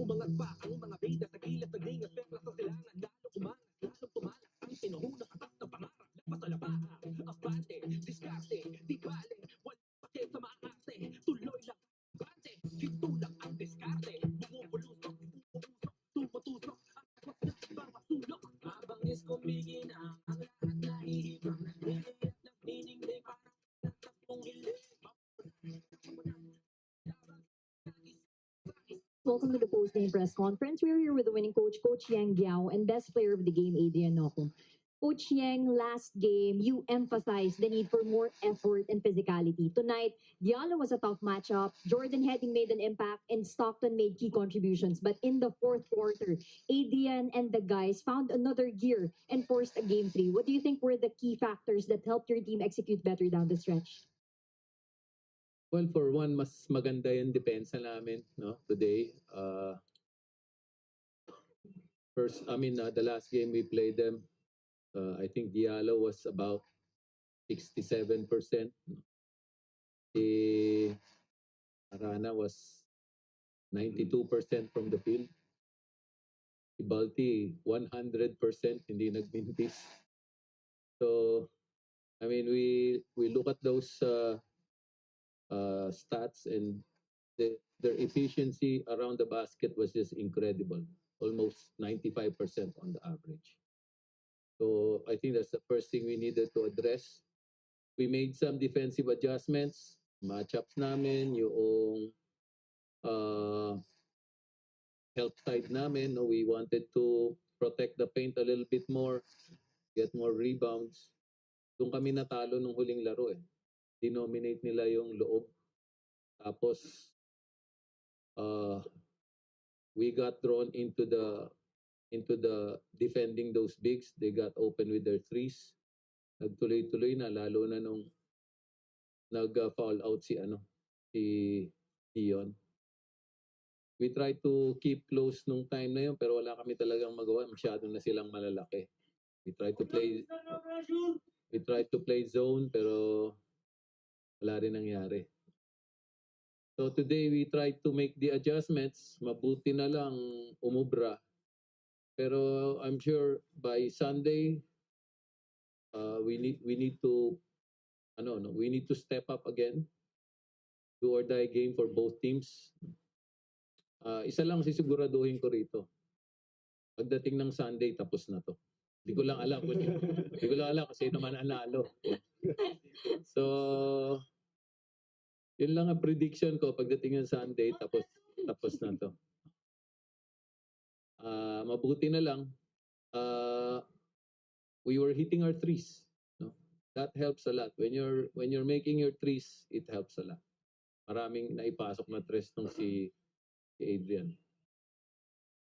Umangat pa ang mga bida sa gilas ng ring at perlas sa silangan. Lalo umangas, lalo tumalas ang pinuhunang katas ng pangarap. Lagpas sa labaa, abante, diskarte, di bale, walang pake sa maaarte. Tuloy lang, abante, hinto lang ang diskarte. Bumubulusok, umuusok, tumutusok, ang agos ng ibang masulok. Habang is kumigina, ang lahat na ihibang nagliliyat ng niningning parang nagtapong hiling.
Welcome to the post-game press conference. We're here with the winning coach, Coach Yang Giao, and best player of the game, Adrian Noko. Coach Yang, last game, you emphasized the need for more effort and physicality. Tonight, Diallo was a tough matchup. Jordan Heading made an impact, and Stockton made key contributions. But in the fourth quarter, Adrian and the guys found another gear and forced a game 3. What do you think were the key factors that helped your team execute better down the stretch?
Well, for one, mas maganda yung depensa namin, no, today. The last game we played them, I think Diallo was about 67%. Si Arana was 92% from the field. Si Balti, 100% hindi nagmintis. So, I mean, we look at those stats, and their efficiency around the basket was just incredible, almost 95% on the average. So I think that's the first thing we needed to address. We made some defensive adjustments, matchups namin, yung help side namin. No, we wanted to protect the paint a little bit more, get more rebounds. Doon kami natalo nung huling laro eh. Denominate nila yung loob. Tapos, we got drawn into the defending those bigs. They got open with their threes. Nagtuloy-tuloy na, lalo na nung nag-foul out si Dion. We tried to keep close nung time na yun, pero wala kami talagang magawa. Masyado na silang malalaki. We tried to play zone, pero wala rin nangyari. So today we tried to make the adjustments. Mabuti na lang umubra. Pero I'm sure by Sunday, we need to step up again. Do or die game for both teams. Isa lang sisiguraduhin ko rito. Pagdating ng Sunday, tapos na to. Hindi ko lang alam kasi naman analo. So, yun lang ang prediction ko pagdating ng Sunday, tapos na to. Mabuti na lang, we were hitting our threes. No? That helps a lot. When you're making your threes, it helps a lot. Maraming naipasok na tres nung si Adrian.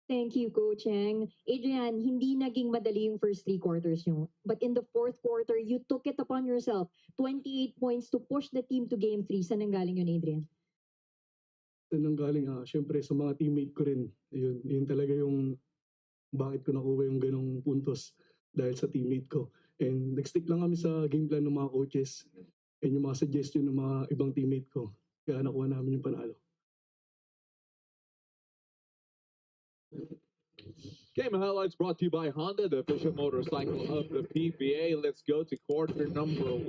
Thank you, Coach Yang. Adrian, hindi naging madali yung first 3 quarters nyo. But in the fourth quarter, you took it upon yourself. 28 points to push the team to game 3. Saan nanggaling yun, Adrian?
Saan nanggaling? Siyempre sa mga teammate ko rin. Yun talaga yung bakit ko nakuha yung ganong puntos dahil sa teammate ko. And nag-stick lang kami sa game plan ng mga coaches and yung mga suggestion ng mga ibang teammate ko. Kaya nakuha namin yung panalo.
Game highlights brought to you by Honda, the official motorcycle of the PBA. Let's go to quarter number 1,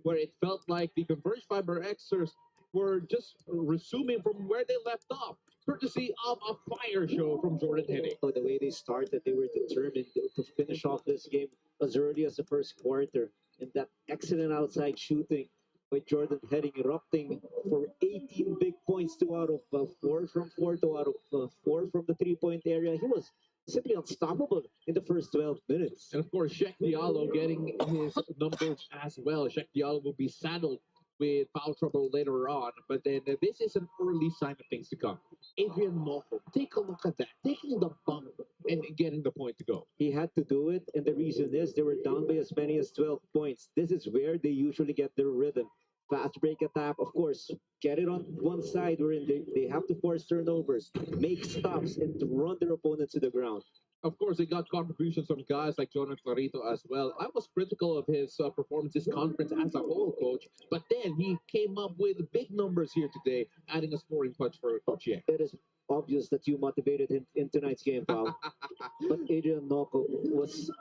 where it felt like the Converge Fiber Xers were just resuming from where they left off, courtesy of a fire show from Jordan Henning.
The way they started, they were determined to finish off this game as early as the first quarter. And that excellent outside shooting by Jordan Henning erupting for 18 big points, 2 out of 4 from 4, 2 out of 4 from the 3-point area. He was simply unstoppable in the first 12 minutes.
And of course, Sheikh Diallo getting his numbers as well. Sheikh Diallo will be saddled with foul trouble later on, but then this is an early sign of things to come. Adrian Moko, take a look at that, taking the bump and getting the point to go.
He had to do it, and the reason is they were down by as many as 12 points. This is where they usually get their rhythm. Fast break attack, of course, get it on one side wherein they have to force turnovers, make stops, and to run their opponents to the ground.
Of course, they got contributions from guys like Jonathan Clarito as well. I was critical of his performance this conference as a whole, Coach, but then he came up with big numbers here today, adding a scoring punch for Coach Yang.
It is obvious that you motivated him in tonight's game, Pao. But Adrian Noko was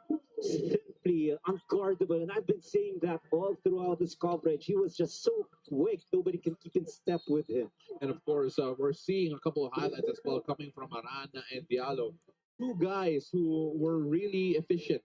simply unguardable, and I've been saying that all throughout this coverage. He was just so quick, nobody can keep in step with him.
And of course, we're seeing a couple of highlights as well coming from Arana and Diallo. 2 guys who were really efficient.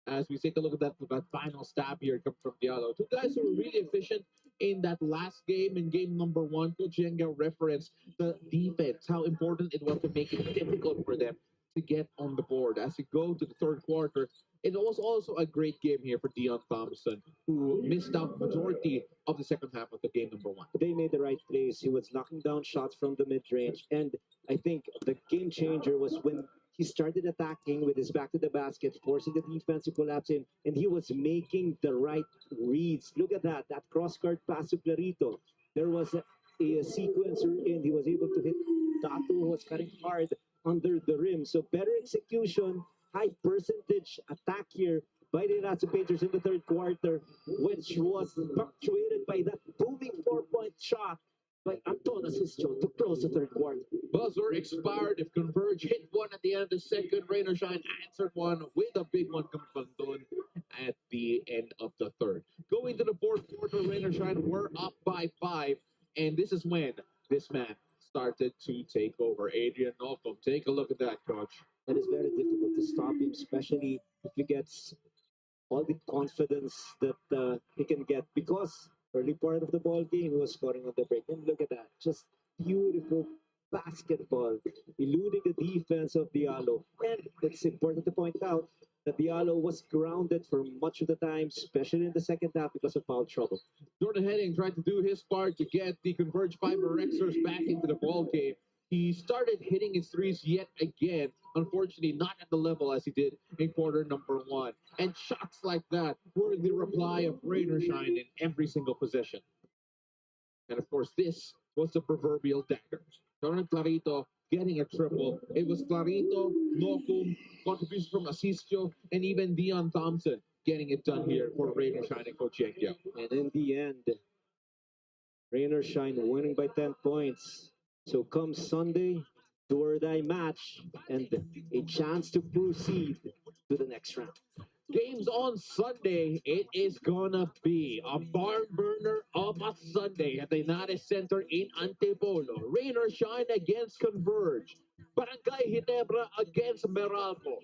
As we take a look at that final stab here coming from Diallo. 2 guys who were really efficient in that last game, in game number 1. Coach Yenga referenced the defense, how important it was to make it difficult for them to get on the board. As we go to the third quarter, it was also a great game here for Dion Thompson, who missed out majority of the second half of the game number 1.
They made the right plays. He was knocking down shots from the mid-range. And I think the game changer was when he started attacking with his back to the basket, forcing the defense to collapse in, and he was making the right reads. Look at that cross-court pass to Clarito. There was a sequencer in. He was able to hit Tato, who was cutting hard under the rim. So better execution, high percentage attack here by the Elasto Painters in the third quarter, which was punctuated by that booming 4-point shot by Anton Asistio to close the third quarter.
Buzzer expired. If Converge hit one at the end of the second, Rain or Shine answered one with a big one coming from Don at the end of the third. Going to the fourth quarter, Rain or Shine were up by 5, and this is when this man started to take over. Adrian Nolcom, take a look at that, coach.
And it's very difficult to stop him, especially if he gets all the confidence that he can get, because early part of the ball game he was scoring on the break. And look at that, just beautiful basketball, eluding the defense of Diallo. And it's important to point out that Diallo was grounded for much of the time, especially in the second half because of foul trouble.
Jordan Henning tried to do his part to get the Converge Fiber Xers back into the ball game. He started hitting his threes yet again. Unfortunately, not at the level as he did in quarter number 1. And shots like that were the reply of Rain or Shine in every single possession. And of course, this was the proverbial dagger. Jordan Clarito getting a triple. It was Clarito, Nocum, contribution from Asistio, and even Dion Thompson getting it done here for Rain or Shine and Coach Yengyo.
And in the end, Rain or Shine winning by 10 points. So come Sunday, do or die match, and a chance to proceed to the next round.
Games on Sunday, it is gonna be a barn burner of a Sunday at the United Center in Antipolo. Rain or Shine against Converge. Barangay Ginebra against Meralco.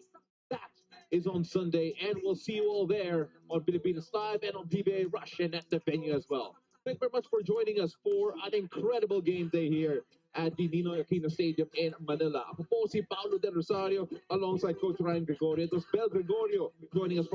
That is on Sunday, and we'll see you all there on Pilipinas Live and on PBA Rush and at the venue as well. Thank you very much for joining us for an incredible game day here at the Ninoy Aquino Stadium in Manila. Ako po si Paulo Del Rosario alongside Coach Ryan Gregorio. It was Bel Gregorio joining us from